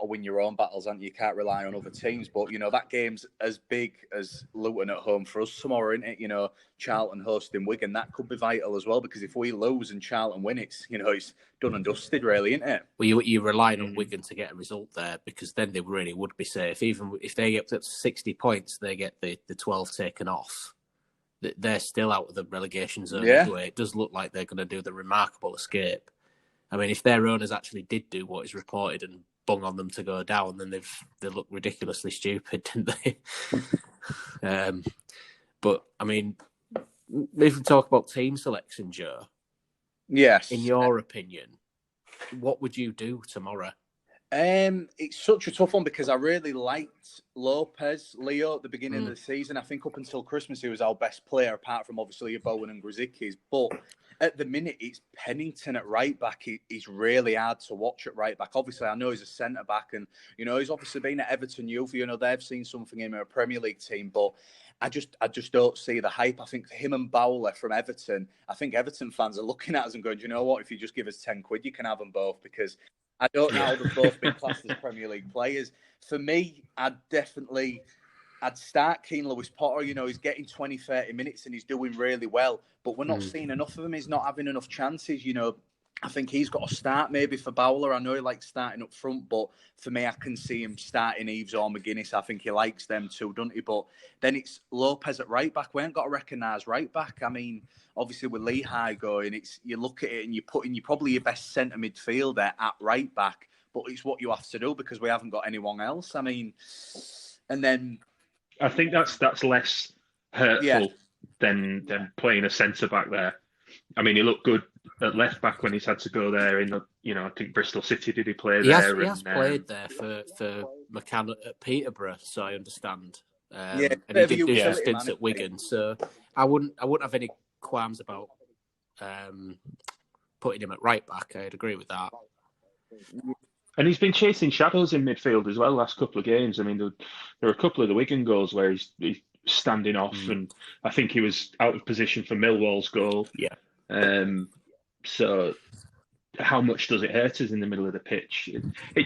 [SPEAKER 3] win your own battles, and you can't rely on other teams. But that game's as big as Luton at home for us tomorrow, isn't it? Charlton hosting Wigan, that could be vital as well, because if we lose and Charlton win, it's done and dusted, really, isn't it?
[SPEAKER 1] Well, you're relying on Wigan to get a result there, because then they really would be safe. Even if they get up to 60 points, they get the 12 taken off. They're still out of the relegation zone anyway. It does look like they're going to do the remarkable escape. I mean, if their owners actually did do what is reported and bung on them to go down, then they look ridiculously stupid, didn't they? But I mean, if we talk about team selection, Joe,
[SPEAKER 3] yes,
[SPEAKER 1] in your opinion, what would you do tomorrow?
[SPEAKER 3] It's such a tough one, because I really liked Leo at the beginning of the season. I think up until Christmas he was our best player, apart from obviously Bowen and Grzycki's. But at the minute, it's Pennington at right back. He's really hard to watch at right back. Obviously, I know he's a centre back, and he's obviously been at Everton Youth. They've seen something in a Premier League team, but I just don't see the hype. I think him and Bowler from Everton, I think Everton fans are looking at us and going, do you know what? If you just give us 10 quid, you can have them both, because I don't know how they've both been classed as Premier League players. For me, I'd start Keane Lewis Potter. He's getting 20, 30 minutes and he's doing really well, but we're not seeing enough of him. He's not having enough chances. I think he's got to start maybe for Bowler. I know he likes starting up front, but for me, I can see him starting Eves or McGuinness. I think he likes them too, doesn't he? But then it's Lopez at right back. We ain't got to recognise right back. I mean, obviously with Lehigh going, you look at it and you're putting probably your best centre midfielder at right back, but it's what you have to do because we haven't got anyone else. I mean, and then
[SPEAKER 2] I think that's less hurtful than playing a centre back there. I mean, he looked good at left back when he's had to go there in the, I think Bristol City, did he play there?
[SPEAKER 1] He has played there for McCann at Peterborough, so I understand. And he did do some stints at Wigan, so I wouldn't have any qualms about putting him at right back. I'd agree with that.
[SPEAKER 2] And he's been chasing shadows in midfield as well last couple of games. I mean, there are a couple of the Wigan goals where he's standing off, and I think he was out of position for Millwall's goal.
[SPEAKER 1] Yeah.
[SPEAKER 2] So how much does it hurt us in the middle of the pitch?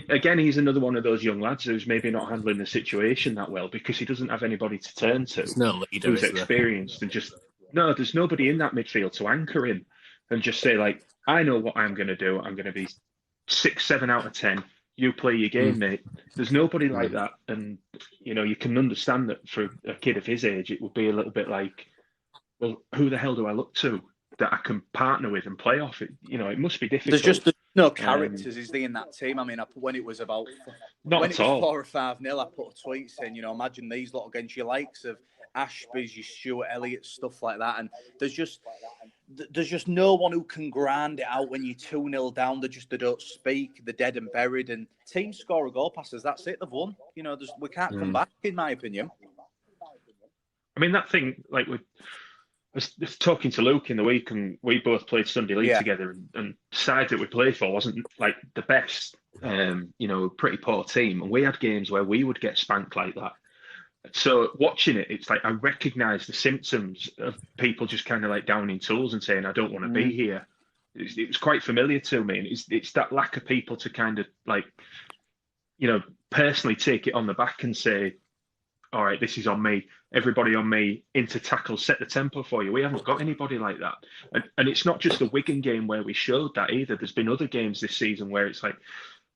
[SPEAKER 2] Again, he's another one of those young lads who's maybe not handling the situation that well because he doesn't have anybody to turn to.
[SPEAKER 1] There's no leader,
[SPEAKER 2] who's experienced and there's nobody in that midfield to anchor him and just say, like, I know what I'm going to do. I'm going to be 6, 7 out of 10. You play your game, mate. There's nobody like that. And, you can understand that for a kid of his age, it would be a little bit like, well, who the hell do I look to that I can partner with and play off it? It must be difficult.
[SPEAKER 3] There's no characters, is there, in that team? I mean, when it was 4 or 5-0, I put a tweet saying, imagine these lot against your likes of Ashby's, your Stuart Elliott, stuff like that. And there's just no one who can grind it out when you're 2-0 down. They don't speak. They're dead and buried. And teams score a goal passes. That's it. They've won. We can't come back, in my opinion.
[SPEAKER 2] I mean, that thing, like, I was talking to Luke in the week, and we both played Sunday League together, and the side that we played for wasn't like the best, pretty poor team. And we had games where we would get spanked like that. So watching it, it's like I recognise the symptoms of people just kind of like downing tools and saying, I don't want to be here. It was quite familiar to me. And it's that lack of people to kind of like, personally take it on the back and say, all right, this is on me. Everybody on me, into tackle, set the tempo for you. We haven't got anybody like that. And it's not just the Wigan game where we showed that either. There's been other games this season where it's like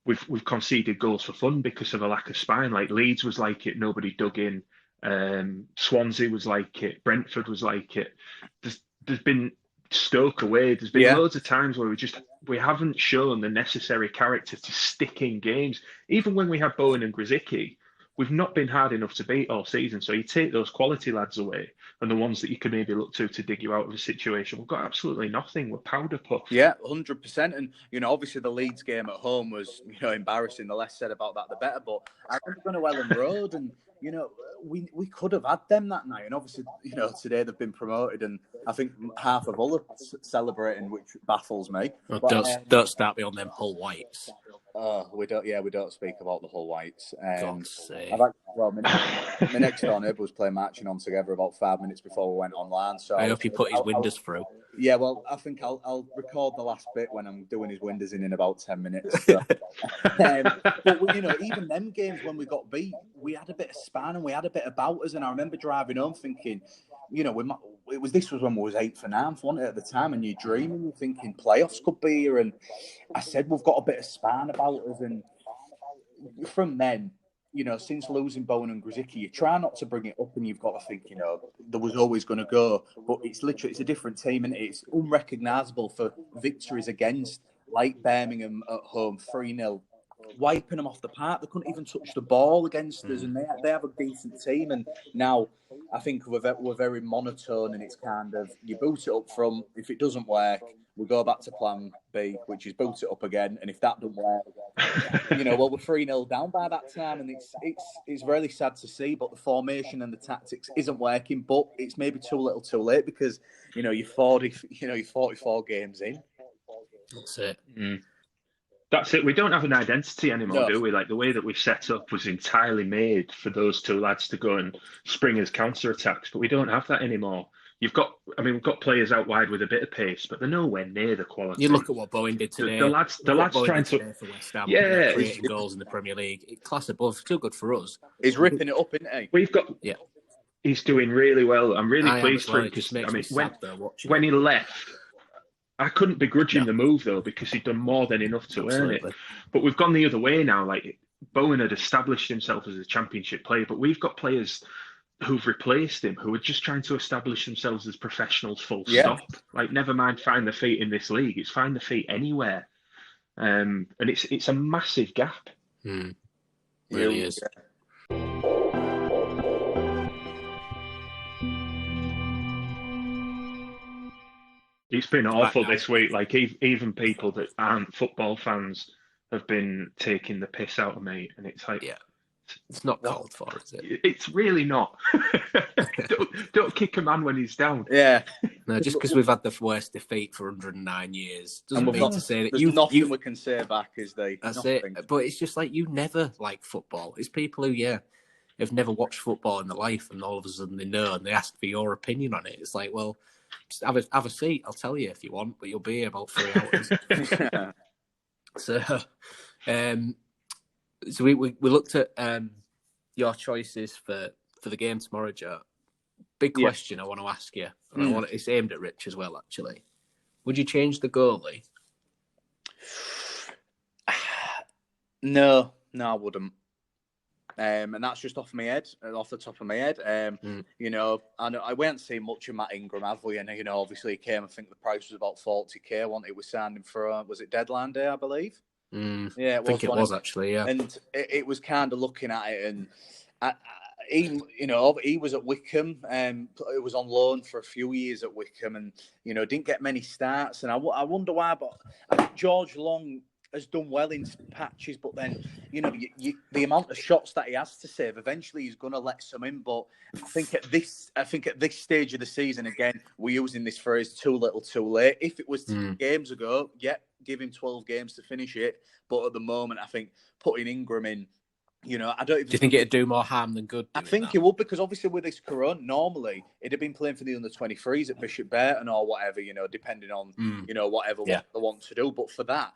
[SPEAKER 2] we've conceded goals for fun because of a lack of spine. Like Leeds was like it, nobody dug in. Swansea was like it. Brentford was like it. There's been Stoke away. There's been loads of times where we haven't shown the necessary character to stick in games. Even when we had Bowen and Grzycki, we've not been hard enough to beat all season. So you take those quality lads away and the ones that you can maybe look to dig you out of a situation. We've got absolutely nothing. We're powder puff.
[SPEAKER 3] Yeah, 100%. And, obviously the Leeds game at home was, embarrassing. The less said about that, the better. But I remember going to Ellen Road and, we could have had them that night. And obviously, today they've been promoted and I think half of Hull are celebrating, which baffles me.
[SPEAKER 1] Well, but, don't start me on them Hull Whites.
[SPEAKER 3] We don't speak about the Hull Whites.
[SPEAKER 1] God's sake.
[SPEAKER 3] My next door neighbour was playing matching on together about 5 minutes before we went online. So
[SPEAKER 1] I hope he put his windows through.
[SPEAKER 3] Yeah, well, I think I'll record the last bit when I'm doing his windows in about 10 minutes. So. But even them games when we got beat, we had a bit of span and we had a bit about us. And I remember driving home thinking, this was when we was 8th and 9th, wasn't it, at the time? And you're dreaming, you're thinking playoffs could be here. And I said we've got a bit of span about us. And from then, since losing Bowen and Grzycki, you try not to bring it up and you've got to think, there was always going to go. But it's a different team and it's unrecognisable for victories against, like Birmingham at home, 3-0, wiping them off the park. They couldn't even touch the ball against us and they have a decent team. And now I think we're very monotone and it's kind of, you boot it up front. If it doesn't work, we go back to plan B, which is boot it up again. And if that doesn't work, we're 3-0 down by that time. And it's really sad to see, but the formation and the tactics isn't working. But it's maybe too little too late because, you're 44 games in.
[SPEAKER 1] That's it.
[SPEAKER 2] That's it. We don't have an identity anymore, do we? Like the way that we set up was entirely made for those two lads to go and spring as counter-attacks, but we don't have that anymore. We've got players out wide with a bit of pace, but they're nowhere near the quality.
[SPEAKER 1] You look at what Bowen did today.
[SPEAKER 2] The lads trying to
[SPEAKER 1] for West Ham, creating goals in the Premier League. Class above, still good for us.
[SPEAKER 3] He's ripping it up, isn't he?
[SPEAKER 2] He's doing really well. I'm really pleased for him because when he left, I couldn't begrudge him the move though because he'd done more than enough to earn it. But we've gone the other way now. Like Bowen had established himself as a championship player, but we've got players who've replaced him who are just trying to establish themselves as professionals full stop. Like never mind find their feet in this league, it's find their feet anywhere. And it's a massive gap.
[SPEAKER 1] Really is.
[SPEAKER 2] It's been awful this week. Like even people that aren't football fans have been taking the piss out of me, and it's like,
[SPEAKER 1] it's not called for, is it?
[SPEAKER 2] It's really not. don't kick a man when he's down.
[SPEAKER 3] Yeah.
[SPEAKER 1] No, just because we've had the worst defeat for 109 years doesn't mean to say that
[SPEAKER 3] there's nothing we can say back, is there?
[SPEAKER 1] That's
[SPEAKER 3] nothing.
[SPEAKER 1] it. But it's just like you never like football. It's people who have never watched football in their life, and all of a sudden they know and they ask for your opinion on it. It's like, well, just have a seat. I'll tell you if you want, but you'll be here about 3 hours. So we looked at your choices for the game tomorrow, Joe. Big question I want to ask you. And it's aimed at Rich as well, actually. Would you change the goalie?
[SPEAKER 3] No, I wouldn't. And that's just off the top of my head. I went to see much of Matt Ingram, have we? And obviously he came. I think the price was about 40k. Wasn't it? We signed him for was it deadline day, I believe.
[SPEAKER 1] Yeah, I think it was actually. Yeah,
[SPEAKER 3] and it was kind of looking at it, and he was at Wickham, it was on loan for a few years at Wickham, and didn't get many starts, and I wonder why. But I think George Long has done well in patches, but then the amount of shots that he has to save, eventually he's going to let some in. But I think at this stage of the season, again, we're using this phrase "too little, too late." If it was 10 games ago, give him 12 games to finish it. But at the moment, I think putting Ingram in, I don't even. Do
[SPEAKER 1] you think it'd do more harm than good?
[SPEAKER 3] I think it would, because obviously with this corona, normally it'd have been playing for the under-23s at Bishop Burton or whatever, depending on whatever they want to do. But for that,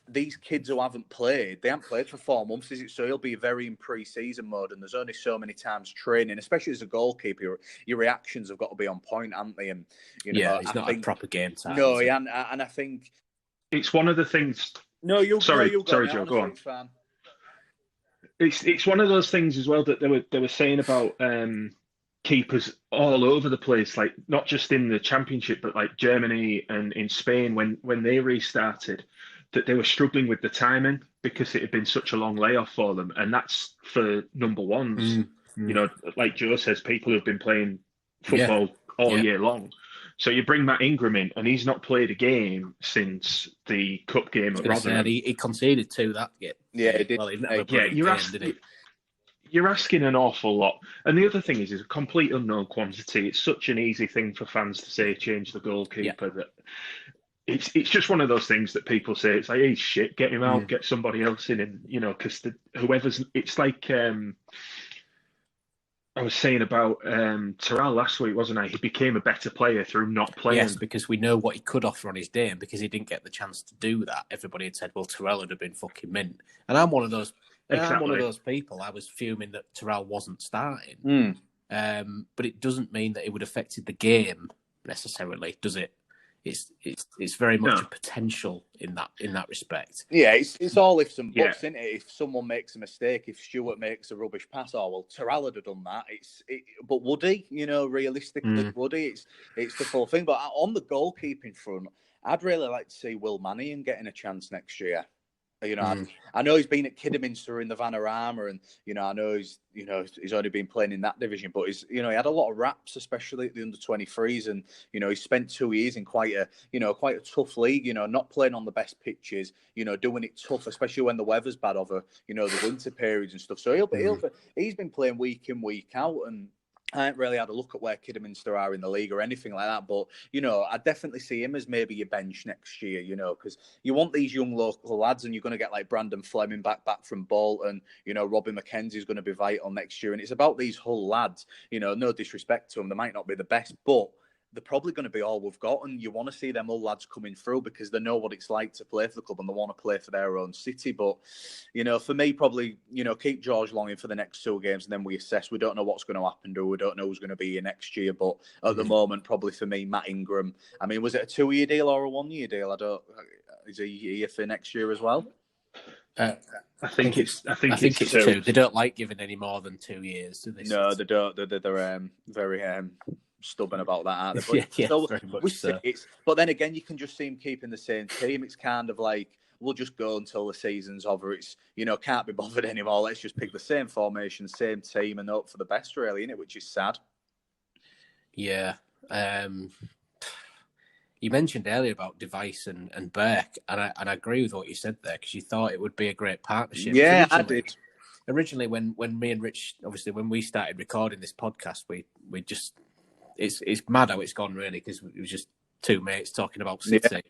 [SPEAKER 3] these kids who haven't played, they haven't played for 4 months, is it? So he'll be very in pre-season mode, and there's only so many times training, especially as a goalkeeper, your reactions have got to be on point, haven't they? And
[SPEAKER 1] it's not a proper game time.
[SPEAKER 3] No, and I think
[SPEAKER 2] it's one of the things.
[SPEAKER 3] No, sorry,
[SPEAKER 2] Joe, go on. It's one of those things as well that they were saying about keepers all over the place, like not just in the Championship, but like Germany and in Spain when they restarted. that they were struggling with the timing because it had been such a long layoff for them, and that's for number ones. You know, like Joe says, people who've been playing football all year long. So you bring Matt Ingram in, and he's not played a game since the cup game at Rotherham.
[SPEAKER 1] He conceded 2 that game.
[SPEAKER 3] Yeah, he did.
[SPEAKER 1] Well, he didn't have a brilliant game, did he?
[SPEAKER 2] You're asking an awful lot. And the other thing is a complete unknown quantity. It's such an easy thing for fans to say, change the goalkeeper, that it's just one of those things that people say, it's like, hey, shit, get him out, get somebody else in. And, you know, because it's like, I was saying about Terrell last week, wasn't I? He became a better player through not playing.
[SPEAKER 1] Yes, because we know what he could offer on his day, and because he didn't get the chance to do that, everybody had said, well, Terrell would have been fucking mint. And I'm one of those people. I was fuming that Terrell wasn't starting. But it doesn't mean that it would have affected the game necessarily, does it? It's very much a potential in that respect.
[SPEAKER 3] Yeah, it's all ifs and buts, isn't it? If someone makes a mistake, if Stewart makes a rubbish pass, well, Terrell would have done that. But would he? You know, realistically, would he? It's the full thing. But on the goalkeeping front, I'd really like to see Will Mannion getting a chance next year. You know, I know he's been at Kidderminster in the Vanarama, and you know, I know he's only been playing in that division, but he had a lot of raps, especially at the under-23s, and you know, he spent 2 years in quite a tough league. You know, not playing on the best pitches, you know, doing it tough, especially when the weather's bad over, you know, the winter periods and stuff. So he's been playing week in, week out, and I haven't really had a look at where Kidderminster are in the league or anything like that. But, you know, I definitely see him as maybe your bench next year, you know, because you want these young local lads, and you're going to get like Brandon Fleming back from Bolton. You know, Robbie McKenzie's going to be vital next year. And it's about these Hull lads, you know, no disrespect to them. They might not be the best, but they're probably going to be all we've got. And you want to see them old lads coming through because they know what it's like to play for the club and they want to play for their own city. But, you know, for me, probably, you know, keep George Long in for the next 2 games and then we assess. We don't know what's going to happen, we don't know who's going to be here next year. But at the moment, probably for me, Matt Ingram. I mean, was it a 2-year deal or a 1-year deal? Is he here for next year as well?
[SPEAKER 2] I think it's
[SPEAKER 1] 2. They don't like giving any more than 2 years, do they?
[SPEAKER 3] No, they don't. They're very stubborn about that, aren't they? But,
[SPEAKER 1] very much so.
[SPEAKER 3] But then again, you can just see him keeping the same team. It's kind of like, we'll just go until the season's over. It's, you know, can't be bothered anymore. Let's just pick the same formation, same team, and hope for the best, really, innit? Which is sad.
[SPEAKER 1] Yeah. You mentioned earlier about Device and Burke, and I agree with what you said there, because you thought it would be a great partnership.
[SPEAKER 3] Yeah, I did.
[SPEAKER 1] Originally, when me and Rich, obviously, when we started recording this podcast, we just... It's mad how it's gone, really, because it was just 2 mates talking about City. Yeah.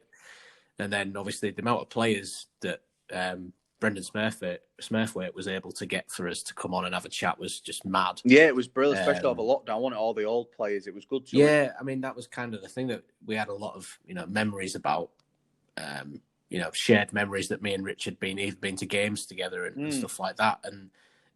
[SPEAKER 1] And then, obviously, the amount of players that Brendan Smurthwaite was able to get for us to come on and have a chat was just mad.
[SPEAKER 3] Yeah, it was brilliant, especially over lockdown. I wanted all the old players. It was good to
[SPEAKER 1] I mean, that was kind of the thing that we had a lot of, you know, memories about, you know, shared memories that me and Rich had been to games together and stuff like that.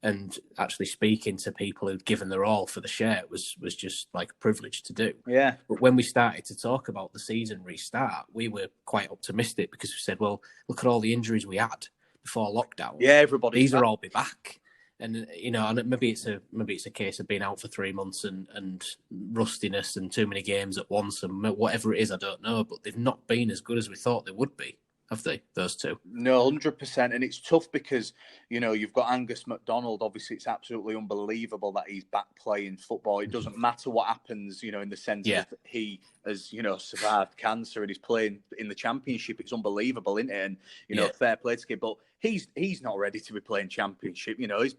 [SPEAKER 1] And actually speaking to people who'd given their all for the shirt was just like a privilege to do.
[SPEAKER 3] Yeah.
[SPEAKER 1] But when we started to talk about the season restart, we were quite optimistic because we said, well, look at all the injuries we had before lockdown.
[SPEAKER 3] Yeah, these
[SPEAKER 1] will all be back. And, you know, and maybe it's a case of being out for 3 months and rustiness and too many games at once and whatever it is, I don't know. But they've not been as good as we thought they would be. Have they, those two?
[SPEAKER 3] No, 100%. And it's tough because, you know, you've got Angus MacDonald. Obviously, it's absolutely unbelievable that he's back playing football. It doesn't matter what happens, you know, in the sense that he has, you know, survived cancer and he's playing in the Championship. It's unbelievable, isn't it? And, you know, fair play to him. But he's not ready to be playing Championship. You know, he's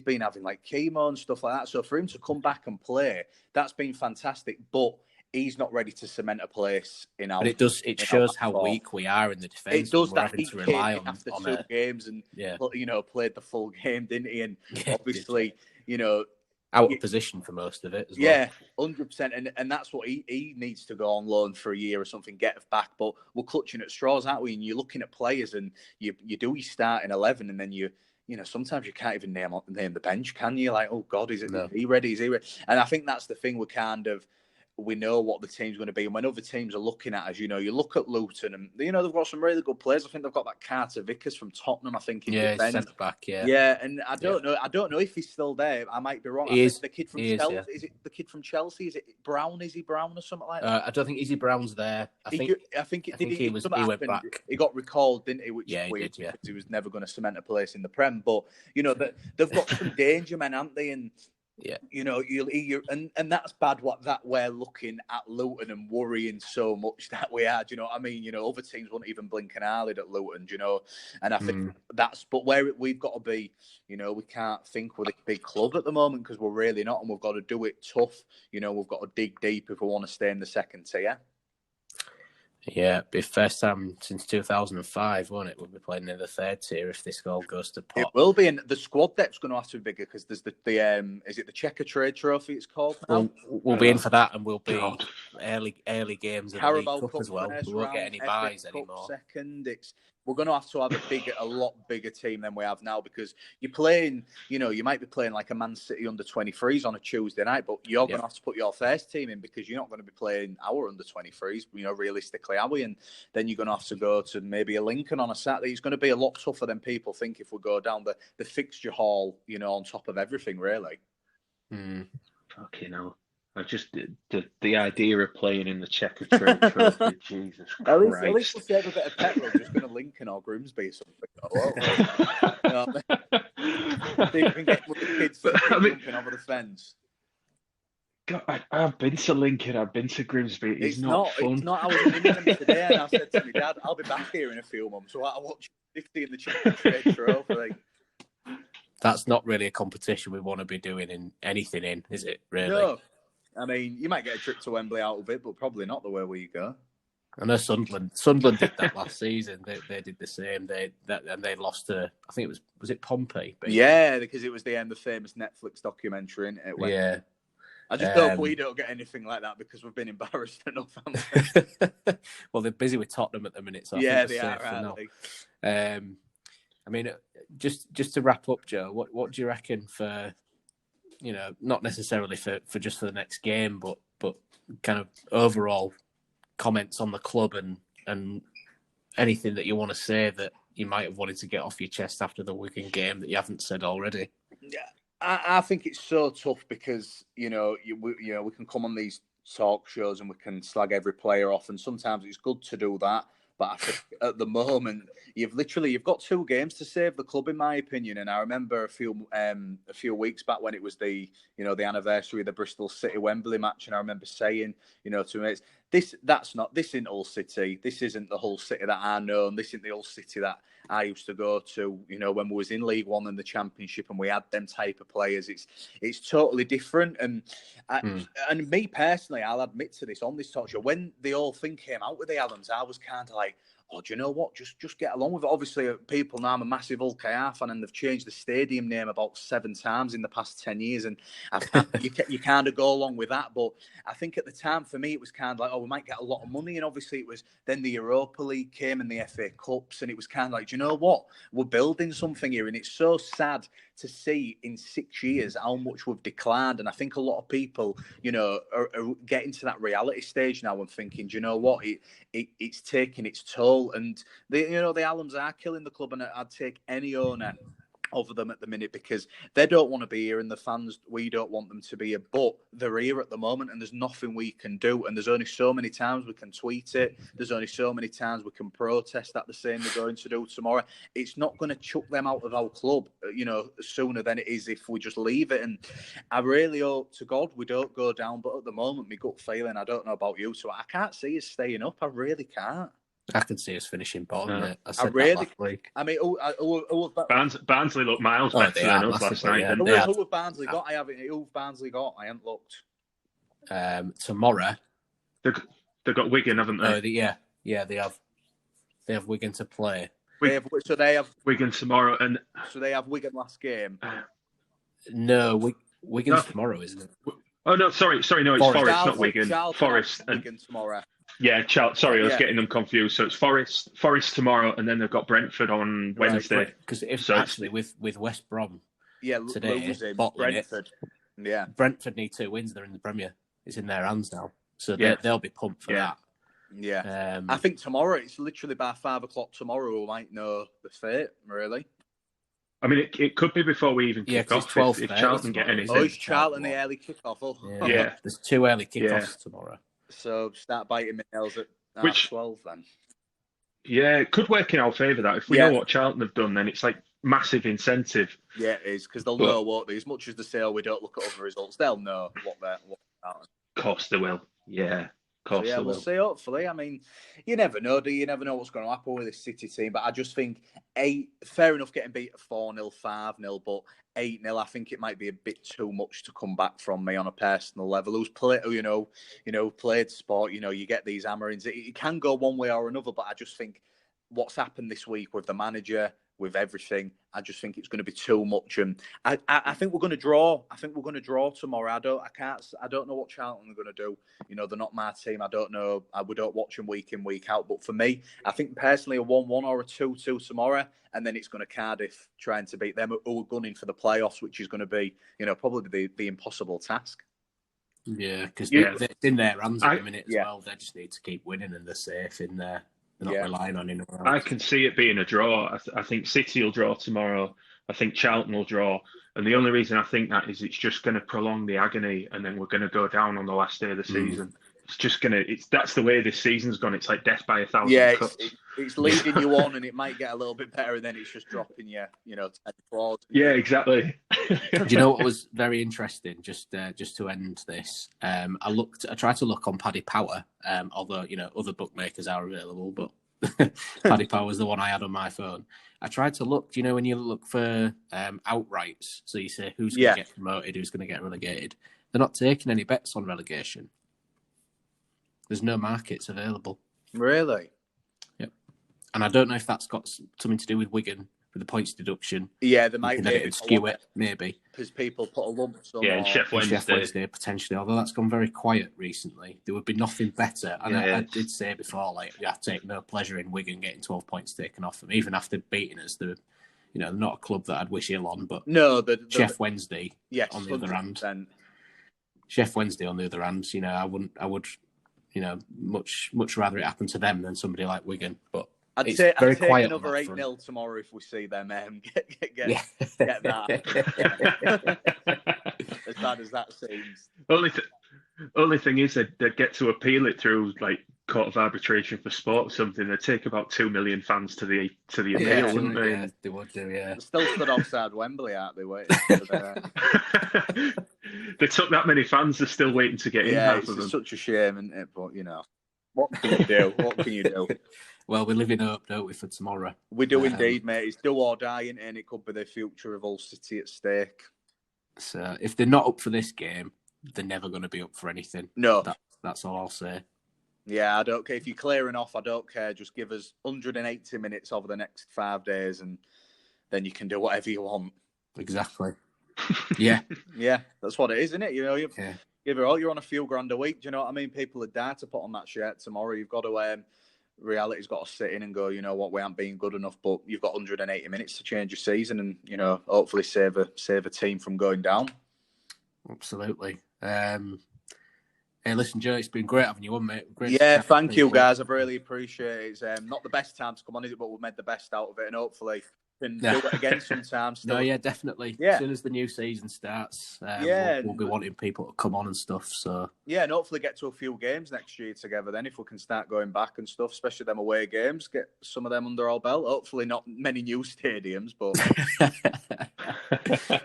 [SPEAKER 3] been having like chemo and stuff like that. So for him to come back and play, that's been fantastic. But he's not ready to cement a place in our.
[SPEAKER 1] But it shows how weak we are in the defence.
[SPEAKER 3] It does
[SPEAKER 1] We're
[SPEAKER 3] that.
[SPEAKER 1] Having
[SPEAKER 3] He
[SPEAKER 1] to rely
[SPEAKER 3] came after 2 games and you know, played the full game, didn't he? And obviously, you know,
[SPEAKER 1] out of position for most of it as well.
[SPEAKER 3] Yeah, 100%. And that's what he needs to go on loan for a year or something, get back. But we're clutching at straws, aren't we? And you're looking at players and you do your starting 11 and then you know, sometimes you can't even name the bench, can you? Like, oh God, is he ready? Is he ready? And I think that's the thing we're kind of we know what the team's going to be. And when other teams are looking at us, you look at Luton and, they've got some really good players. I think they've got that Carter Vickers from Tottenham, I think, in defence.
[SPEAKER 1] Centre-back,
[SPEAKER 3] Yeah, and I don't know if he's still there. I might be wrong. I think the kid from Chelsea, is it the kid from Chelsea? Is it Brown? Is he Brown or something like that?
[SPEAKER 1] I don't think Izzy Brown's there. I think he went back.
[SPEAKER 3] He got recalled, didn't he? Which is weird because he was never going to cement a place in the Prem. But, they've got some danger men, haven't they? And and that's bad. That we're looking at Luton and worrying so much that we are. Do you know what I mean? Other teams won't even blink an eyelid at Luton. And I think but where we've got to be. We can't think we're a big club at the moment because we're really not, and we've got to do it tough. We've got to dig deep if we want to stay in the second tier.
[SPEAKER 1] Yeah, it'll be first time since 2005, won't it? We'll be playing in the third tier if this all goes to pot.
[SPEAKER 3] It will be, and the squad depth's going to have to be bigger because there's the is it the Checker Trade Trophy it's called now?
[SPEAKER 1] We'll be in for that, and we'll be early games of the League Cup as well. We won't get any buys anymore.
[SPEAKER 3] Second, we're going to have a lot bigger team than we have now because you're playing, you might be playing like a Man City under-23s on a Tuesday night, but you're going to have to put your first team in because you're not going to be playing our under-23s, realistically, are we? And then you're going to have to go to maybe a Lincoln on a Saturday. It's going to be a lot tougher than people think if we go down the fixture hall, on top of everything, really.
[SPEAKER 2] Fucking hell. I just the idea of playing in the Checker Trade Trophy, Jesus Christ.
[SPEAKER 3] At least we'll save a bit of petrol just going to Lincoln or Grimsby or something. See if we can get the kids jumping over the fence.
[SPEAKER 2] God, I've been to Lincoln, I've been to Grimsby. It's not fun.
[SPEAKER 3] It's not. I was in England today and I said to my dad, I'll be back here in a few months. So I'll watch 50 in the Checker Trade Trophy.
[SPEAKER 1] That's not really a competition we want to be doing anything in, is it, really?
[SPEAKER 3] No. I mean, you might get a trip to Wembley out of it, but probably not the way we go.
[SPEAKER 1] I know Sunderland did that last season. They did the same. And they lost to, I think was it Pompey?
[SPEAKER 3] Yeah, because it was the famous Netflix documentary, isn't it?
[SPEAKER 1] Yeah.
[SPEAKER 3] I just hope we don't get anything like that because we've been embarrassed enough.
[SPEAKER 1] Well, they're busy with Tottenham at the minute, so
[SPEAKER 3] I think they are.
[SPEAKER 1] I mean, just to wrap up, Joe, what do you reckon for? Not necessarily for just for the next game, but kind of overall comments on the club and anything that you want to say that you might have wanted to get off your chest after the Wigan game that you haven't said already.
[SPEAKER 3] Yeah, I think it's so tough because we can come on these talk shows and we can slag every player off, and sometimes it's good to do that. But I think at the moment, you've got 2 games to save the club, in my opinion. And I remember a few weeks back when it was the anniversary of the Bristol City Wembley match, and I remember saying, to mates, this isn't Hull City. This isn't the Hull City that I know, and this isn't the Hull City that I used to go to, when we was in League One and the Championship, and we had them type of players. It's totally different. And and me personally, I'll admit to this on this talk show, when the whole thing came out with the Allens, I was kind of like, oh, do you know what? Just get along with it. Obviously, people now, I'm a massive Hull KR fan, and they've changed the stadium name about 7 times in the past 10 years, and you kind of go along with that. But I think at the time, for me, it was kind of like, oh, we might get a lot of money, and obviously it was then the Europa League came and the FA Cups, and it was kind of like, do you know what? We're building something here, and it's so sad to see in 6 years how much we've declined. And I think a lot of people, are getting to that reality stage now and thinking, do you know what? It's taking its toll. And the Allens are killing the club, and I'd take any owner over them at the minute because they don't want to be here, and the fans, we don't want them to be here, but they're here at the moment, and there's nothing we can do. And there's only so many times we can tweet it. There's only so many times we can protest that the same they're going to do tomorrow. It's not going to chuck them out of our club, sooner than it is if we just leave it. And I really hope to God we don't go down, but at the moment, my gut feeling, I don't know about you, so I can't see us staying up. I really can't.
[SPEAKER 1] I can see us finishing bottom.
[SPEAKER 2] No.
[SPEAKER 1] I said that last week.
[SPEAKER 3] I mean,
[SPEAKER 2] Barnsley looked miles better than us last night.
[SPEAKER 3] Yeah. Who have Barnsley got? Who have Barnsley got? I haven't looked.
[SPEAKER 1] Tomorrow.
[SPEAKER 2] They've got Wigan, haven't they?
[SPEAKER 1] Yeah, they have. They have Wigan to play.
[SPEAKER 3] They have
[SPEAKER 2] Wigan tomorrow, and
[SPEAKER 3] so they have Wigan last game.
[SPEAKER 1] No, Wigan's tomorrow, isn't it?
[SPEAKER 2] Oh no, sorry, no, it's Forest, not Wigan. Forest and
[SPEAKER 3] Wigan tomorrow.
[SPEAKER 2] Yeah, sorry, I was getting them confused. So it's Forest tomorrow, and then they've got Brentford on Wednesday.
[SPEAKER 1] Because actually with West Brom today,
[SPEAKER 3] Brentford.
[SPEAKER 1] Brentford need 2 wins. They're in the Premier. It's in their hands now. So they'll be pumped for that.
[SPEAKER 3] Yeah. I think tomorrow, it's literally by 5 o'clock tomorrow, we might know the fate, really.
[SPEAKER 2] I mean, it could be before we even kick off.
[SPEAKER 1] 12
[SPEAKER 2] if Charlton get anything.
[SPEAKER 3] Oh, it's Charlton the early kick-off. Oh.
[SPEAKER 1] Yeah. There's 2 early kick-offs tomorrow.
[SPEAKER 3] So start biting my nails at 12 then.
[SPEAKER 2] Yeah, it could work in our favour, that. If we know what Charlton have done, then it's like massive incentive.
[SPEAKER 3] Yeah, it is, because they'll know, won't they? As much as they say, we don't look at other results, they'll know what they're
[SPEAKER 2] Of course they will. Yeah.
[SPEAKER 3] We'll see, hopefully. I mean, you never know, do you? You never know what's going to happen with this City team. But I just think, fair enough getting beat at 4-0, 5-0, but 8-0, I think it might be a bit too much to come back from me on a personal level. Who's played sport, you get these hammerings. It can go one way or another, but I just think what's happened this week with the manager, with everything, I just think it's going to be too much. And I think we're going to draw. I think we're going to draw tomorrow. I don't know what Charlton are going to do. They're not my team. I don't know. We don't watch them week in, week out. But for me, I think personally a 1-1 or a 2-2 tomorrow, and then it's going to Cardiff trying to beat them who are gunning for the playoffs, which is going to be, probably the impossible task.
[SPEAKER 1] Yeah, because it's in their hands at the minute as well. They just need to keep winning, and they're safe in there. They're not relying on anyone else.
[SPEAKER 2] I can see it being a draw. I think City will draw tomorrow. I think Charlton will draw. And the only reason I think that is it's just going to prolong the agony, and then we're going to go down on the last day of the season. It's just going to... That's the way this season's gone. It's like death by 1,000 cuts.
[SPEAKER 3] It's leading you on, and it might get a little bit better, and then it's just dropping you, 10 floors.
[SPEAKER 2] Yeah, exactly.
[SPEAKER 1] Do you know what was very interesting? Just to end this, I tried to look on Paddy Power, although other bookmakers are available, but Paddy Power was the one I had on my phone. I tried to look. Do you know when you look for outrights? So you say who's going to get promoted, who's going to get relegated. They're not taking any bets on relegation. There's no markets available.
[SPEAKER 3] Really?
[SPEAKER 1] Yep. And I don't know if that's got something to do with Wigan, with the points deduction.
[SPEAKER 3] Yeah, there might be.
[SPEAKER 1] It would skew it, maybe.
[SPEAKER 3] Because people put a lump sum on.
[SPEAKER 2] And Sheff Wednesday,
[SPEAKER 1] potentially, although that's gone very quiet recently. There would be nothing better. And I did say before, I take no pleasure in Wigan getting 12 points taken off them, even after beating us. They're not a club that I'd wish ill on, but Sheff Wednesday on the other hand. Sheff Wednesday on the other hand, I would much rather it happen to them than somebody like Wigan. But
[SPEAKER 3] I'd take another 8-0 tomorrow if we see them get that. As bad as that seems.
[SPEAKER 2] Only thing is they'd get to appeal it through Court of Arbitration for Sport or something. They'd take about 2 million fans to the appeal, wouldn't they?
[SPEAKER 1] Yeah, they would do, yeah.
[SPEAKER 3] They're still stood outside Wembley, aren't they? Waiting for
[SPEAKER 2] They took that many fans, they're still waiting to get in.
[SPEAKER 3] Yeah, it's such a shame, isn't it? But, what can you do? What can you do?
[SPEAKER 1] Well, we live in hope, don't we, for tomorrow?
[SPEAKER 3] We do indeed, mate. It's do or die, isn't it? And it could be the future of Hull City at stake.
[SPEAKER 1] So if they're not up for this game, they're never going to be up for anything.
[SPEAKER 3] No.
[SPEAKER 1] That's all I'll say.
[SPEAKER 3] Yeah, I don't care. If you're clearing off, I don't care. Just give us 180 minutes over the next 5 days, and then you can do whatever you want.
[SPEAKER 1] Exactly. Yeah.
[SPEAKER 3] Yeah, that's what it is, isn't it? Give it all. You're on a few grand a week. Do you know what I mean? People are there to put on that shirt tomorrow. You've got to... reality's got to sit in and go, we aren't being good enough, but you've got 180 minutes to change your season and, hopefully save a team from going down.
[SPEAKER 1] Absolutely. Hey, listen, Joe, it's been great having you on, mate.
[SPEAKER 3] Thank you, guys. I've really appreciated it. It's not the best time to come on, is it? But we've made the best out of it, and hopefully can do it again sometime.
[SPEAKER 1] No, yeah, definitely. Yeah. As soon as the new season starts, we'll be wanting people to come on and stuff. So
[SPEAKER 3] and hopefully get to a few games next year together. Then, if we can start going back and stuff, especially them away games, get some of them under our belt. Hopefully, not many new stadiums, but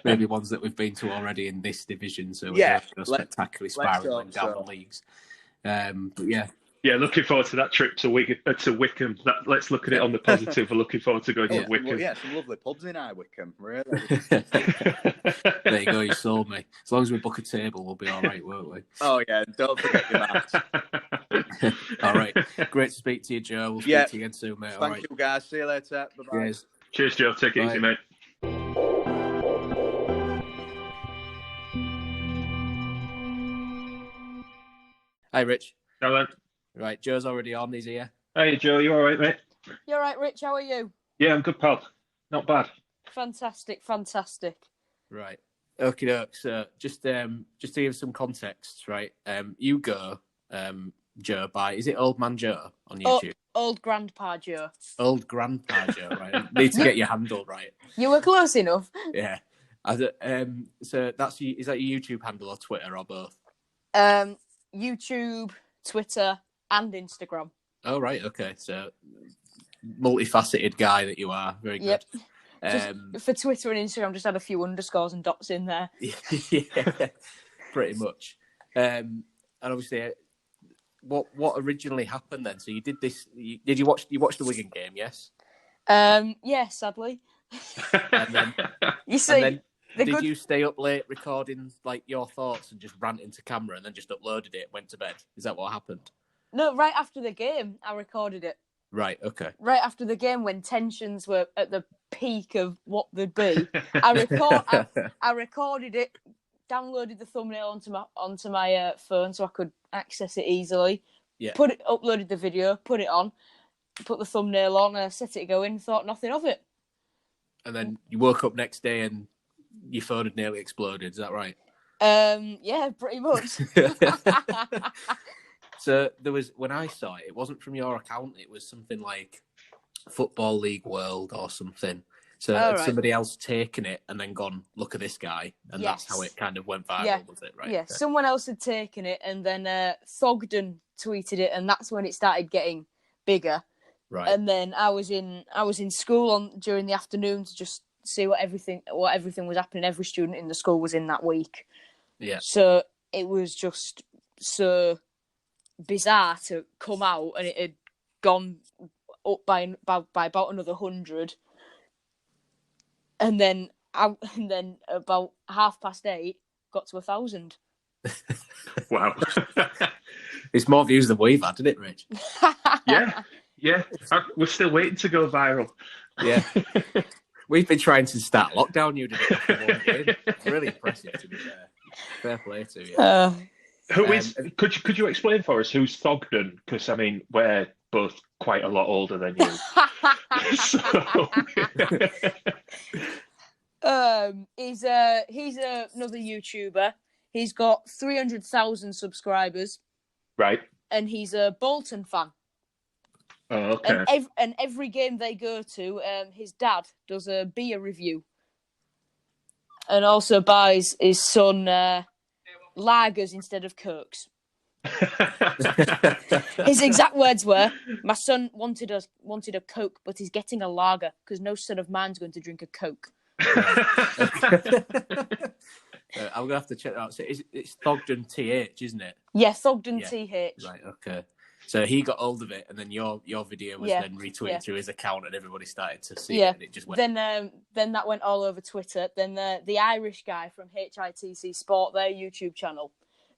[SPEAKER 1] maybe ones that we've been to already in this division. So we don't go spectacularly spiraling down the leagues. But yeah.
[SPEAKER 2] Yeah, looking forward to that trip to Wickham. Let's look at it on the positive. We're looking forward to going to Wickham.
[SPEAKER 3] Well, some lovely pubs in Wickham, really.
[SPEAKER 1] There you go, you sold me. As long as we book a table, we'll be all right, won't we?
[SPEAKER 3] Oh, yeah, don't forget your maps.
[SPEAKER 1] All right. Great to speak to you, Joe. We'll speak to you again soon, mate.
[SPEAKER 3] Thank you, guys. See you later. Bye-bye.
[SPEAKER 2] Cheers, Joe. Take it easy, mate.
[SPEAKER 1] Hi, Rich.
[SPEAKER 2] Hello.
[SPEAKER 1] Right, Joe's already on. He's here.
[SPEAKER 2] Hey, Joe. You all right, mate?
[SPEAKER 4] You all right, Rich? How are you?
[SPEAKER 2] Yeah, I'm good, pal. Not bad.
[SPEAKER 4] Fantastic.
[SPEAKER 1] Right. Okay, so just to give some context, right? You go Joe by, is it Old Man Joe on YouTube?
[SPEAKER 4] Old Grandpa Joe.
[SPEAKER 1] Old Grandpa Joe, right? Need to get your handle right.
[SPEAKER 4] You were close enough.
[SPEAKER 1] Yeah. So is that your YouTube handle or Twitter or both?
[SPEAKER 4] YouTube, Twitter, and Instagram.
[SPEAKER 1] Oh, right. Okay. So multifaceted guy that you are. Very good.
[SPEAKER 4] Yep. For Twitter and Instagram, just had a few underscores and dots in there.
[SPEAKER 1] Yeah, pretty much. And obviously, what originally happened then? So you did this. Did you watch the Wigan game? Yes.
[SPEAKER 4] Yeah, sadly.
[SPEAKER 1] And then,
[SPEAKER 4] you see,
[SPEAKER 1] did you stay up late recording like your thoughts and just rant into camera and then just uploaded it, went to bed? Is that what happened?
[SPEAKER 4] No, right after the game, I recorded it.
[SPEAKER 1] Right. Okay.
[SPEAKER 4] Right after the game, when tensions were at the peak of what they'd be, I recorded it, downloaded the thumbnail onto my phone so I could access it easily.
[SPEAKER 1] Yeah.
[SPEAKER 4] Uploaded the video, put it on, put the thumbnail on, set it going, thought nothing of it.
[SPEAKER 1] And then you woke up next day and your phone had nearly exploded. Is that right?
[SPEAKER 4] Yeah, pretty much.
[SPEAKER 1] So there was, when I saw it, it wasn't from your account. It was something like Football League World or something. So had somebody else taken it and then gone, look at this guy, and that's how it kind of went viral, was it? Right?
[SPEAKER 4] Yeah, okay. Someone else had taken it, and then Thogden tweeted it, and that's when it started getting bigger.
[SPEAKER 1] Right.
[SPEAKER 4] And then I was in school during the afternoon to just see what everything was happening. Every student in the school was in that week.
[SPEAKER 1] Yeah.
[SPEAKER 4] So it was just so bizarre to come out, and it had gone up by about another 100. And then about 8:30 got to 1,000.
[SPEAKER 2] Wow.
[SPEAKER 1] It's more views than we've had, isn't it, Rich?
[SPEAKER 2] Yeah. We're still waiting to go viral.
[SPEAKER 1] Yeah. We've been trying to start lockdown. You did it for one game. It's really impressive, to be fair. Fair play to you.
[SPEAKER 2] Who is? Could you explain for us who's Thogden? Because I mean, we're both quite a lot older than you.
[SPEAKER 4] He's another YouTuber. He's got 300,000 subscribers.
[SPEAKER 2] Right.
[SPEAKER 4] And he's a Bolton fan.
[SPEAKER 2] Oh, okay.
[SPEAKER 4] And every game they go to, his dad does a beer review, and also buys his son lagers instead of Cokes. His exact words were, "My son wanted a Coke, but he's getting a lager because no son of mine's going to drink a Coke."
[SPEAKER 1] I'm gonna have to check that out. So it's Thogden TH, isn't it?
[SPEAKER 4] Yeah, Thogden TH.
[SPEAKER 1] Right. Okay. So he got hold of it, and then your video was then retweeted through his account, and everybody started to see it, and it just went.
[SPEAKER 4] Then that went all over Twitter. Then the Irish guy from HITC Sport, their YouTube channel,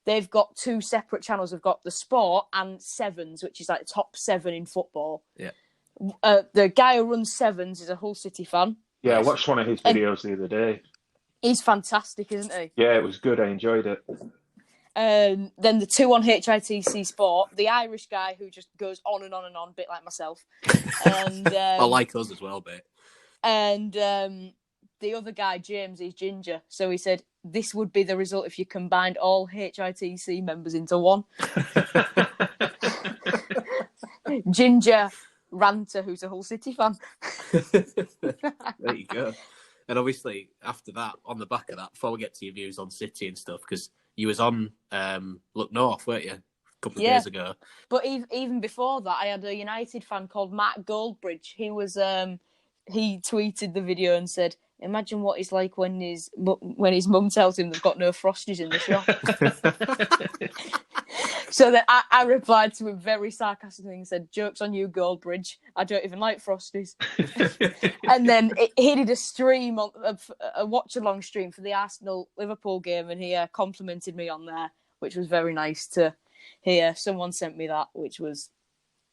[SPEAKER 4] they've got two separate channels. They've got the Sport and Sevens, which is like top 7 in football.
[SPEAKER 1] Yeah.
[SPEAKER 4] The guy who runs Sevens is a Hull City fan.
[SPEAKER 2] Yeah, I watched one of his videos the other day.
[SPEAKER 4] He's fantastic, isn't he?
[SPEAKER 2] Yeah, it was good. I enjoyed it.
[SPEAKER 4] Then the two on HITC Sport, the Irish guy who just goes on and on and on, a bit like myself. And
[SPEAKER 1] I like us as well, bit.
[SPEAKER 4] And the other guy, James, is Ginger. So he said, this would be the result if you combined all HITC members into one. Ginger Ranter, who's a Hull City fan.
[SPEAKER 1] There you go. And obviously, after that, on the back of that, before we get to your views on City and stuff, because you was on Look North, weren't you, a couple of days ago?
[SPEAKER 4] But even before that, I had a United fan called Matt Goldbridge. He was he tweeted the video and said, "Imagine what it's like when his mum tells him they've got no Frosties in the shop." So then I replied to him very sarcastically and said, "Joke's on you, Goldbridge. I don't even like Frosties." And then he did a stream, a watch-along stream for the Arsenal-Liverpool game, and he complimented me on there, which was very nice to hear. Someone sent me that, which was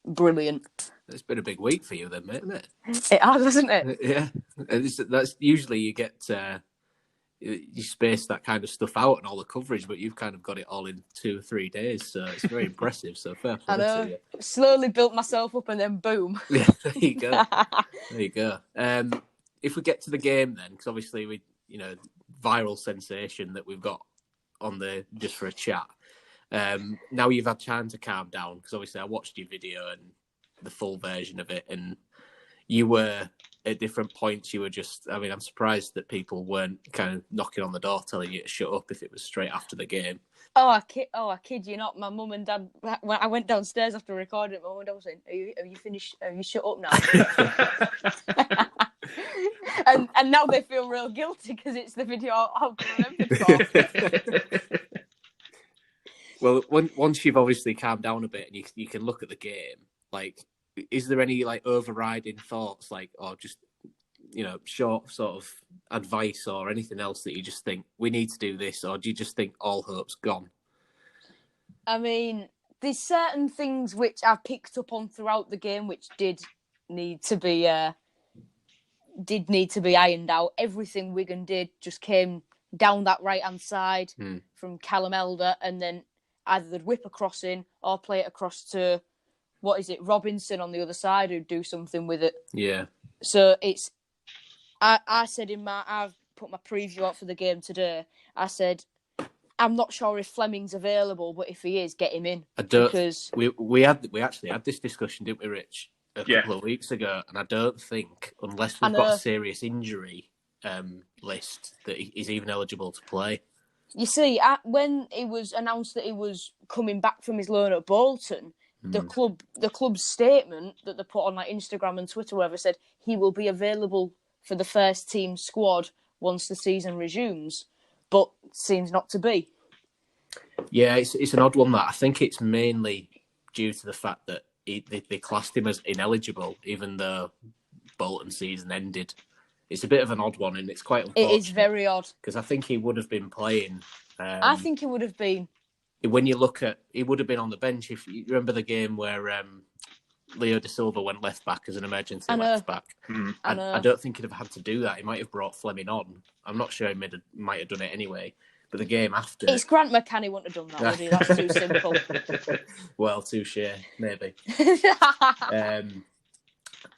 [SPEAKER 4] brilliant.
[SPEAKER 1] It's been a big week for you then, mate, isn't it?
[SPEAKER 4] It has, hasn't it?
[SPEAKER 1] Yeah. That's usually you get... you space that kind of stuff out and all the coverage, but you've kind of got it all in 2 or 3 days, so it's very impressive. So fair play to you.
[SPEAKER 4] Slowly built myself up, and then boom.
[SPEAKER 1] Yeah, there you go. There you go. If we get to the game then, because obviously we, viral sensation that we've got on the just for a chat. Now you've had time to calm down, because obviously I watched your video and the full version of it, and you were at different points. You were just, I mean, I'm surprised that people weren't kind of knocking on the door telling you to shut up if it was straight after the game.
[SPEAKER 4] I kid you not. My mum and dad, when I went downstairs after recording it, my mum and dad was saying, "Have you finished? Have you shut up now?" and now they feel real guilty because it's the video I'll remember for.
[SPEAKER 1] Well, once you've obviously calmed down a bit and you can look at the game, like, is there any like overriding thoughts, like, or just, you know, short sort of advice or anything else that you just think we need to do this, or do you just think all hope's gone?
[SPEAKER 4] I mean, there's certain things which I've picked up on throughout the game which did need to be ironed out. Everything Wigan did just came down that right hand side from Callum Elder, and then either they'd whip a crossing or play it across to Robinson on the other side, who'd do something with it.
[SPEAKER 1] Yeah.
[SPEAKER 4] So it's, I said I've put my preview out for the game today. I said, I'm not sure if Fleming's available, but if he is, get him in. Because
[SPEAKER 1] we actually had this discussion, didn't we, Rich, a couple of weeks ago, and I don't think, unless we've got a serious injury list, that he's even eligible to play.
[SPEAKER 4] You see, when it was announced that he was coming back from his loan at Bolton, the club's statement that they put on like Instagram and Twitter, wherever, said he will be available for the first team squad once the season resumes, but seems not to be.
[SPEAKER 1] Yeah, it's an odd one, that. I think it's mainly due to the fact that they classed him as ineligible, even though Bolton season ended. It's a bit of an odd one, and it's quite unfortunate.
[SPEAKER 4] It is very odd.
[SPEAKER 1] Because I think he would have been playing.
[SPEAKER 4] I think he would have been.
[SPEAKER 1] When you look at, he would have been on the bench. If you remember the game where Leo De Silva went left back as an emergency left back. I don't think he'd have had to do that. He might have brought Fleming on. I'm not sure he might have done it anyway. But the game after...
[SPEAKER 4] It's Grant McCann, he wouldn't have done that, would he? That's too simple.
[SPEAKER 1] Well, touche, maybe.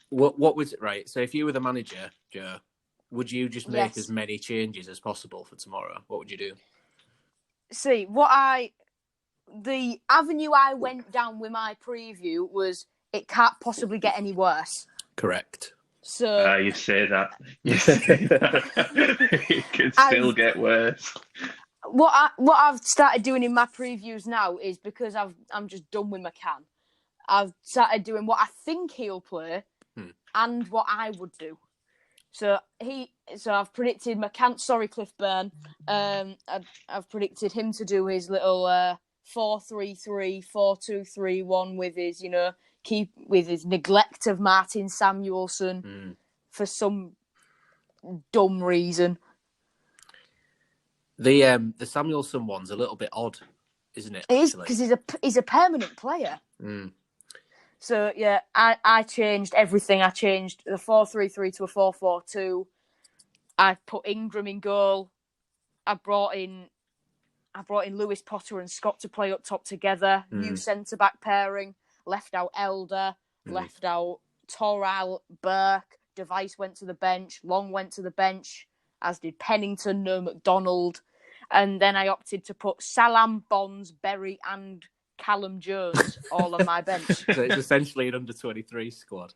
[SPEAKER 1] What was it, right? So if you were the manager, Joe, would you just make as many changes as possible for tomorrow? What would you do?
[SPEAKER 4] See, the avenue I went down with my preview was it can't possibly get any worse.
[SPEAKER 1] Correct.
[SPEAKER 4] So
[SPEAKER 2] you say that. You say that. It could still get worse.
[SPEAKER 4] What I've started doing in my previews now is, because I'm just done with McCann, I've started doing what I think he'll play and what I would do. So I've predicted McCann. Sorry, Cliff Byrne. I've predicted him to do his little 4-3-3, 4-2-3-1 with his, with his neglect of Martin Samuelson for some dumb reason.
[SPEAKER 1] The Samuelson one's a little bit odd, isn't it?
[SPEAKER 4] It is, because he's a permanent player. So yeah, I changed everything. I changed the 4-3-3 to a 4-4-2. I put Ingram in goal. I brought in Lewis Potter and Scott to play up top together. New centre back pairing. Left out Elder. Left out Toral, Burke. Device went to the bench. Long went to the bench, as did Pennington, no McDonald. And then I opted to put Salam, Bonds, Berry and Callum Jones all on my bench.
[SPEAKER 1] So it's essentially an under-23 squad.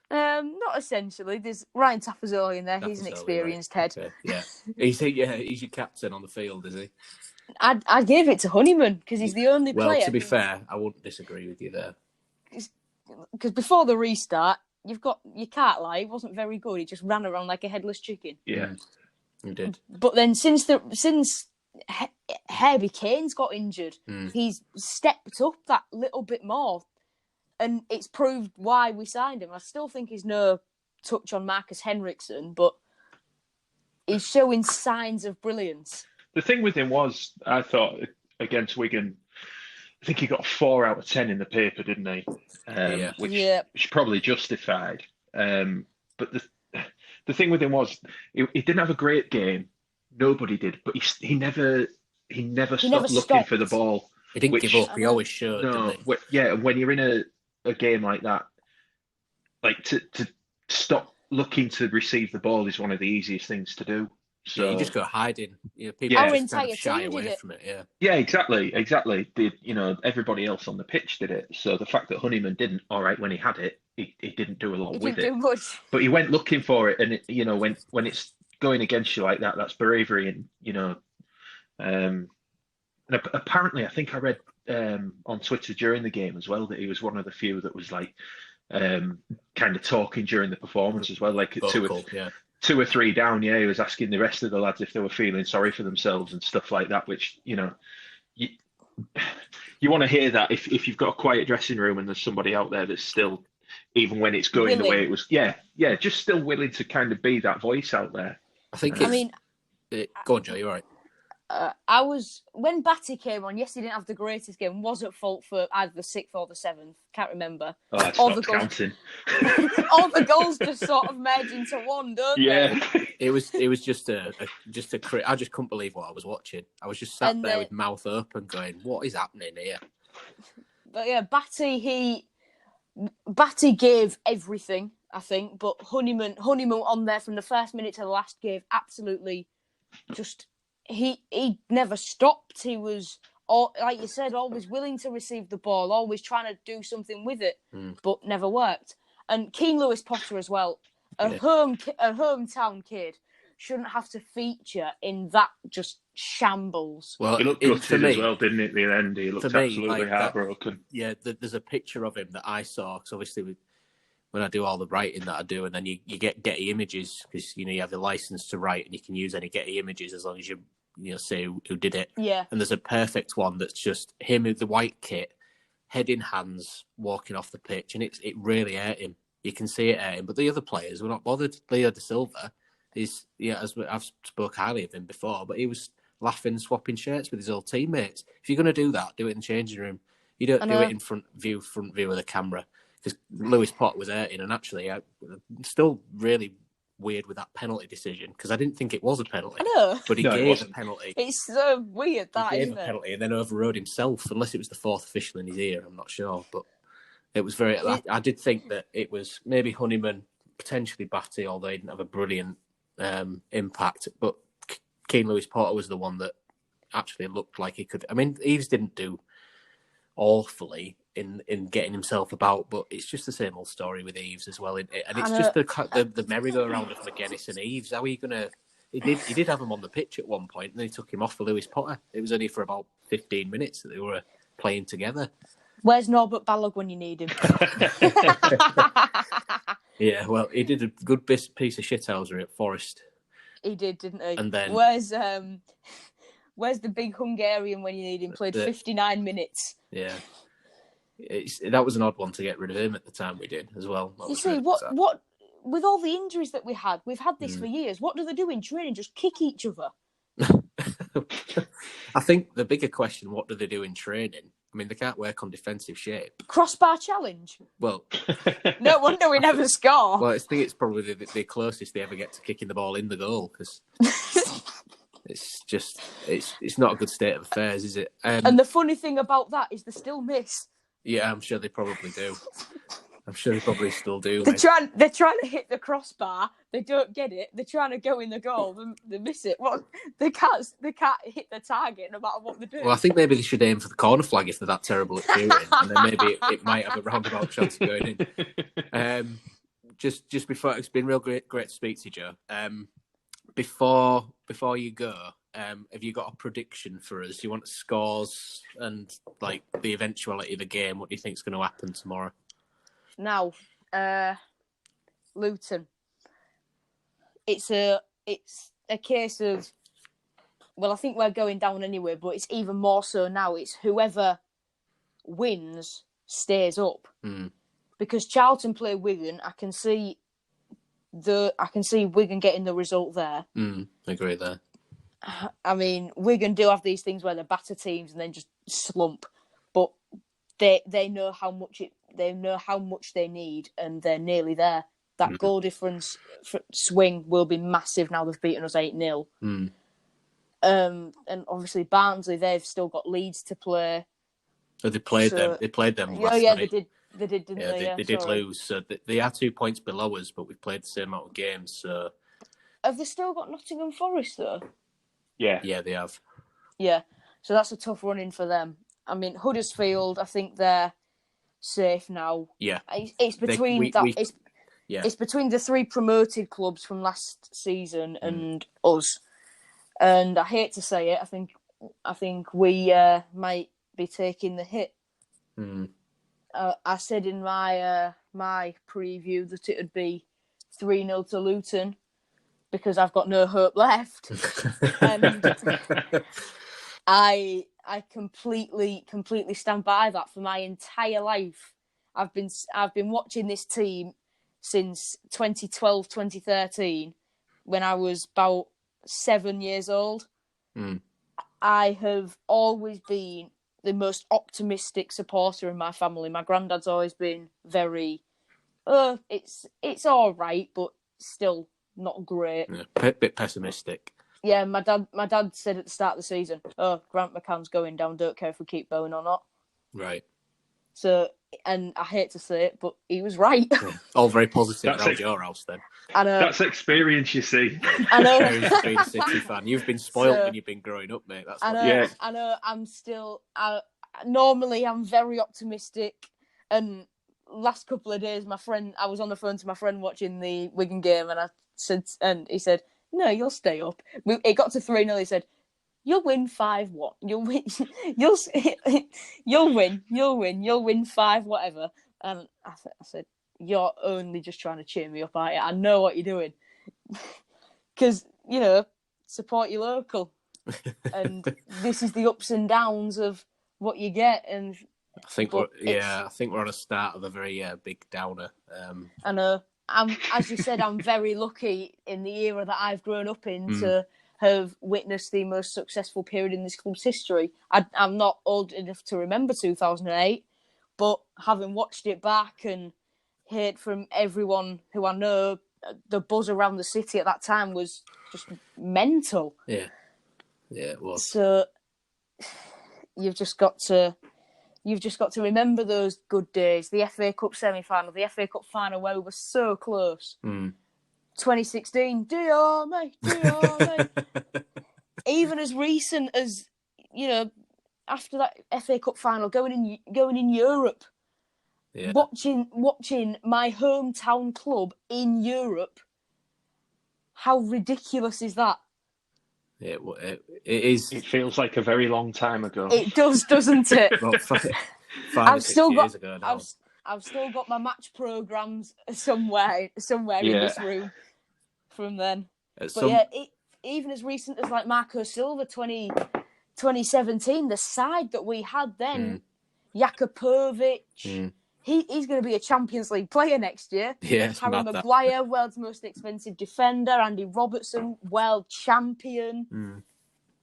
[SPEAKER 4] Not essentially. There's Ryan Taffazoli in there. He's an experienced head.
[SPEAKER 1] Okay. Yeah. He's your captain on the field, is he?
[SPEAKER 4] I gave it to Honeyman because he's the only player.
[SPEAKER 1] Well, to be fair, I wouldn't disagree with you there.
[SPEAKER 4] Because before the restart, you can't lie, he wasn't very good. He just ran around like a headless chicken.
[SPEAKER 2] Yeah,
[SPEAKER 1] he did.
[SPEAKER 4] But then since Harvey Kane's got injured, he's stepped up that little bit more, and it's proved why we signed him. I still think he's no touch on Marcus Henriksen, but he's showing signs of brilliance.
[SPEAKER 2] The thing with him was, I thought, against Wigan, I think he got 4 out of 10 in the paper, didn't he? Which is probably justified. But the thing with him was, he didn't have a great game. Nobody did, but he never stopped looking for the ball.
[SPEAKER 1] He didn't give up. He always showed.
[SPEAKER 2] No, when you're in a game like that, like to stop looking to receive the ball is one of the easiest things to do. So
[SPEAKER 1] you just go hiding. People
[SPEAKER 4] Our
[SPEAKER 1] just kind
[SPEAKER 4] entire
[SPEAKER 1] of shy
[SPEAKER 4] team did
[SPEAKER 1] away
[SPEAKER 4] it.
[SPEAKER 1] from it. Yeah.
[SPEAKER 2] Yeah, exactly. Everybody else on the pitch did it. So the fact that Honeyman didn't, all right, when he had it, he didn't do a lot
[SPEAKER 4] He
[SPEAKER 2] with
[SPEAKER 4] didn't
[SPEAKER 2] it.
[SPEAKER 4] do much.
[SPEAKER 2] But he went looking for it, and when it's going against you like that, that's bravery, and apparently, I think I read on Twitter during the game as well that he was one of the few that was like kind of talking during the performance as well, like
[SPEAKER 1] Vocal,
[SPEAKER 2] two or three down. Yeah, he was asking the rest of the lads if they were feeling sorry for themselves and stuff like that. Which you want to hear that if you've got a quiet dressing room and there's somebody out there that's still, even when it's going the way it was, just still willing to kind of be that voice out there.
[SPEAKER 1] I think. Go on, Joe. You're right.
[SPEAKER 4] When Batty came on, yes, he didn't have the greatest game, was at fault for either the 6th or the 7th, can't remember.
[SPEAKER 2] Oh, that's not counting.
[SPEAKER 4] All the goals just sort of merge into one, don't they?
[SPEAKER 1] It was just a I just couldn't believe what I was watching. I was just sat there with mouth open going, what is happening here?
[SPEAKER 4] But yeah, Batty gave everything, I think, but Honeyman on there from the first minute to the last gave absolutely just... He never stopped. He was, like you said, always willing to receive the ball, always trying to do something with it, but never worked. And Keane Lewis Potter as well, a hometown kid, shouldn't have to feature in that just shambles.
[SPEAKER 2] Well, he looked gutted as well, didn't he? At the end, he looked absolutely heartbroken.
[SPEAKER 1] There's a picture of him that I saw, because obviously when I do all the writing that I do, and then you get Getty images, because you have the license to write, and you can use any Getty images as long as you say who did it.
[SPEAKER 4] Yeah.
[SPEAKER 1] And there's a perfect one that's just him with the white kit, head in hands, walking off the pitch, and it really hurt him. You can see it hurt him, but the other players were not bothered. Leo Da Silva is, as I've spoke highly of him before, but he was laughing, swapping shirts with his old teammates. If you're going to do that, do it in the changing room. You don't do it in front view of the camera. Because Lewis Potter was hurting, and actually, I'm still really weird with that penalty decision, because I didn't think it was a penalty.
[SPEAKER 4] I know.
[SPEAKER 1] But he gave a penalty.
[SPEAKER 4] It's so weird, that,
[SPEAKER 1] isn't it? He gave a penalty and then overrode himself, unless it was the fourth official in his ear, I'm not sure. But it was very... I did think that it was maybe Honeyman, potentially Batty, although he didn't have a brilliant impact. But Keane Lewis Potter was the one that actually looked like he could... I mean, Eves didn't do awfully in getting himself about, but it's just the same old story with Eves as well. And it's just the merry-go-round of McGuinness and Eves. How are you going to... He did have him on the pitch at one point, and then he took him off for Lewis Potter. It was only for about 15 minutes that they were playing together.
[SPEAKER 4] Where's Norbert Ballog when you need him?
[SPEAKER 1] Yeah, well, he did a good piece of shithousery at Forest.
[SPEAKER 4] He did, didn't he?
[SPEAKER 1] And then...
[SPEAKER 4] Where's the big Hungarian when you need him? Played 59 minutes.
[SPEAKER 1] Yeah. That was an odd one to get rid of him at the time we did as well.
[SPEAKER 4] You see, what with all the injuries that we've had this for years. What do they do in training? Just kick each other?
[SPEAKER 1] I think the bigger question, what do they do in training? I mean, they can't work on defensive shape.
[SPEAKER 4] Crossbar challenge?
[SPEAKER 1] Well...
[SPEAKER 4] No wonder we never score.
[SPEAKER 1] Well, I think it's probably the closest they ever get to kicking the ball in the goal, because... It's not a good state of affairs, is it?
[SPEAKER 4] And the funny thing about that is they still miss.
[SPEAKER 1] Yeah, I'm sure they probably do. I'm sure they probably still do.
[SPEAKER 4] They're trying to hit the crossbar. They don't get it. They're trying to go in the goal. They miss it. Well, they can't hit the target no matter what they do.
[SPEAKER 1] Well, I think maybe they should aim for the corner flag if they're that terrible at shooting, and then maybe it might have a roundabout chance of going in. Just before, it's been real great to speak to you, Joe. Before you go, have you got a prediction for us? You want scores and like the eventuality of the game? What do you think is going to happen tomorrow?
[SPEAKER 4] Now, Luton. It's a case of, well, I think we're going down anyway, but it's even more so now. It's whoever wins stays up, because Charlton play Wigan. I can see Wigan getting the result there.
[SPEAKER 1] I agree there.
[SPEAKER 4] I mean, Wigan do have these things where they batter teams and then just slump, but they know how much they need, and they're nearly there. That goal difference swing will be massive now they've beaten us 8-0. And obviously Barnsley, they've still got Leeds to play.
[SPEAKER 1] So they played them. They played them. Last
[SPEAKER 4] night.
[SPEAKER 1] They did.
[SPEAKER 4] They did, didn't they?
[SPEAKER 1] They did lose. So they are 2 points below us, but we've played the same amount of games. So
[SPEAKER 4] Have they still got Nottingham Forest though?
[SPEAKER 1] Yeah, they have.
[SPEAKER 4] Yeah, so that's a tough run in for them. I mean, Huddersfield, I think they're safe now.
[SPEAKER 1] Yeah,
[SPEAKER 4] it's between it's between the 3 promoted clubs from last season and us. And I hate to say it, I think we might be taking the hit. I said in my my preview that it would be 3-0 to Luton because I've got no hope left, and I completely stand by that. For my entire life, I've been watching this team since 2012, 2013, when I was about 7 years old. I have always been the most optimistic supporter in my family. My granddad's always been very, it's all right, but still not great.
[SPEAKER 1] Yeah, a bit pessimistic.
[SPEAKER 4] Yeah, my dad said at the start of the season, Grant McCann's going down, don't care if we keep going or not.
[SPEAKER 1] Right.
[SPEAKER 4] So, and I hate to say it, but he was right.
[SPEAKER 1] Yeah. All very positive around your house then.
[SPEAKER 4] I know.
[SPEAKER 2] That's experience, you see.
[SPEAKER 4] I know.
[SPEAKER 1] Being a City fan. You've been spoilt when you've been growing up, mate. That's
[SPEAKER 4] I know.
[SPEAKER 2] Yeah.
[SPEAKER 4] I know. I'm still... normally, I'm very optimistic. And last couple of days, I was on the phone to my friend watching the Wigan game, and he said, no, you'll stay up. It got to 3-0. He said, you'll win 5-1. You'll win. You'll win 5 whatever. And I said, you're only just trying to cheer me up, aren't you? I know what you're doing. Because, support your local. And this is the ups and downs of what you get. And
[SPEAKER 1] I think we're on a start of a very big downer.
[SPEAKER 4] I know. As you said, I'm very lucky in the era that I've grown up in to have witnessed the most successful period in this club's history. I'm not old enough to remember 2008, but having watched it back and heard from everyone who I know, the buzz around the city at that time was just mental.
[SPEAKER 1] Yeah, it was.
[SPEAKER 4] So you've just got to remember those good days. The FA Cup semi-final, the FA Cup final where we were so close. 2016, dear me. Even as recent as, after that FA Cup final, going in Europe, watching my hometown club in Europe. How ridiculous is that?
[SPEAKER 1] It is.
[SPEAKER 2] It feels like a very long time ago.
[SPEAKER 4] It does, doesn't it?
[SPEAKER 1] Well, 5 or 6 years ago now.
[SPEAKER 4] I've still got my match programmes somewhere in this room from then. Even as recent as like Marco Silva 2017, the side that we had then, Jakupovic, he's going to be a Champions League player next year.
[SPEAKER 1] Yeah,
[SPEAKER 4] Harry Maguire, world's most expensive defender. Andy Robertson, world champion.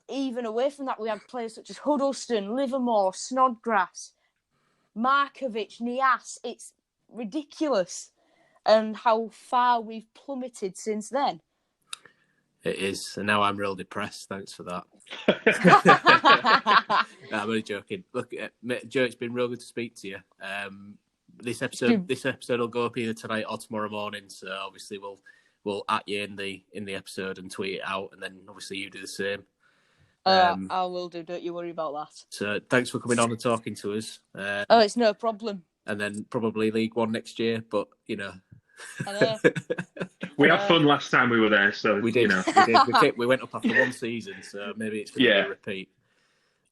[SPEAKER 4] Even away from that, we had players such as Huddleston, Livermore, Snodgrass, Markovic, Nias. It's ridiculous. And how far we've plummeted since then.
[SPEAKER 1] It is. And now I'm real depressed. Thanks for that. No, I'm only joking. Look, Joe, it's been real good to speak to you. This episode will go up either tonight or tomorrow morning. So obviously we'll at you in the episode and tweet it out, and then obviously you do the same.
[SPEAKER 4] I will do. Don't you worry about that.
[SPEAKER 1] So thanks for coming on and talking to us.
[SPEAKER 4] It's no problem.
[SPEAKER 1] And then probably League One next year, but
[SPEAKER 4] I know.
[SPEAKER 2] We had fun last time we were there, so
[SPEAKER 1] we did. We went up after one season, so maybe it's going to be a repeat.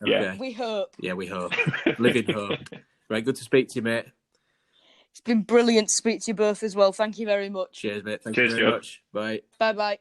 [SPEAKER 1] Okay.
[SPEAKER 2] Yeah,
[SPEAKER 4] we hope.
[SPEAKER 1] Yeah, we hope. Live in hope. Right, good to speak to you, mate.
[SPEAKER 4] It's been brilliant to speak to you both as well. Thank you very much.
[SPEAKER 1] Cheers, mate. Thank you very much. Bye.
[SPEAKER 4] Bye-bye.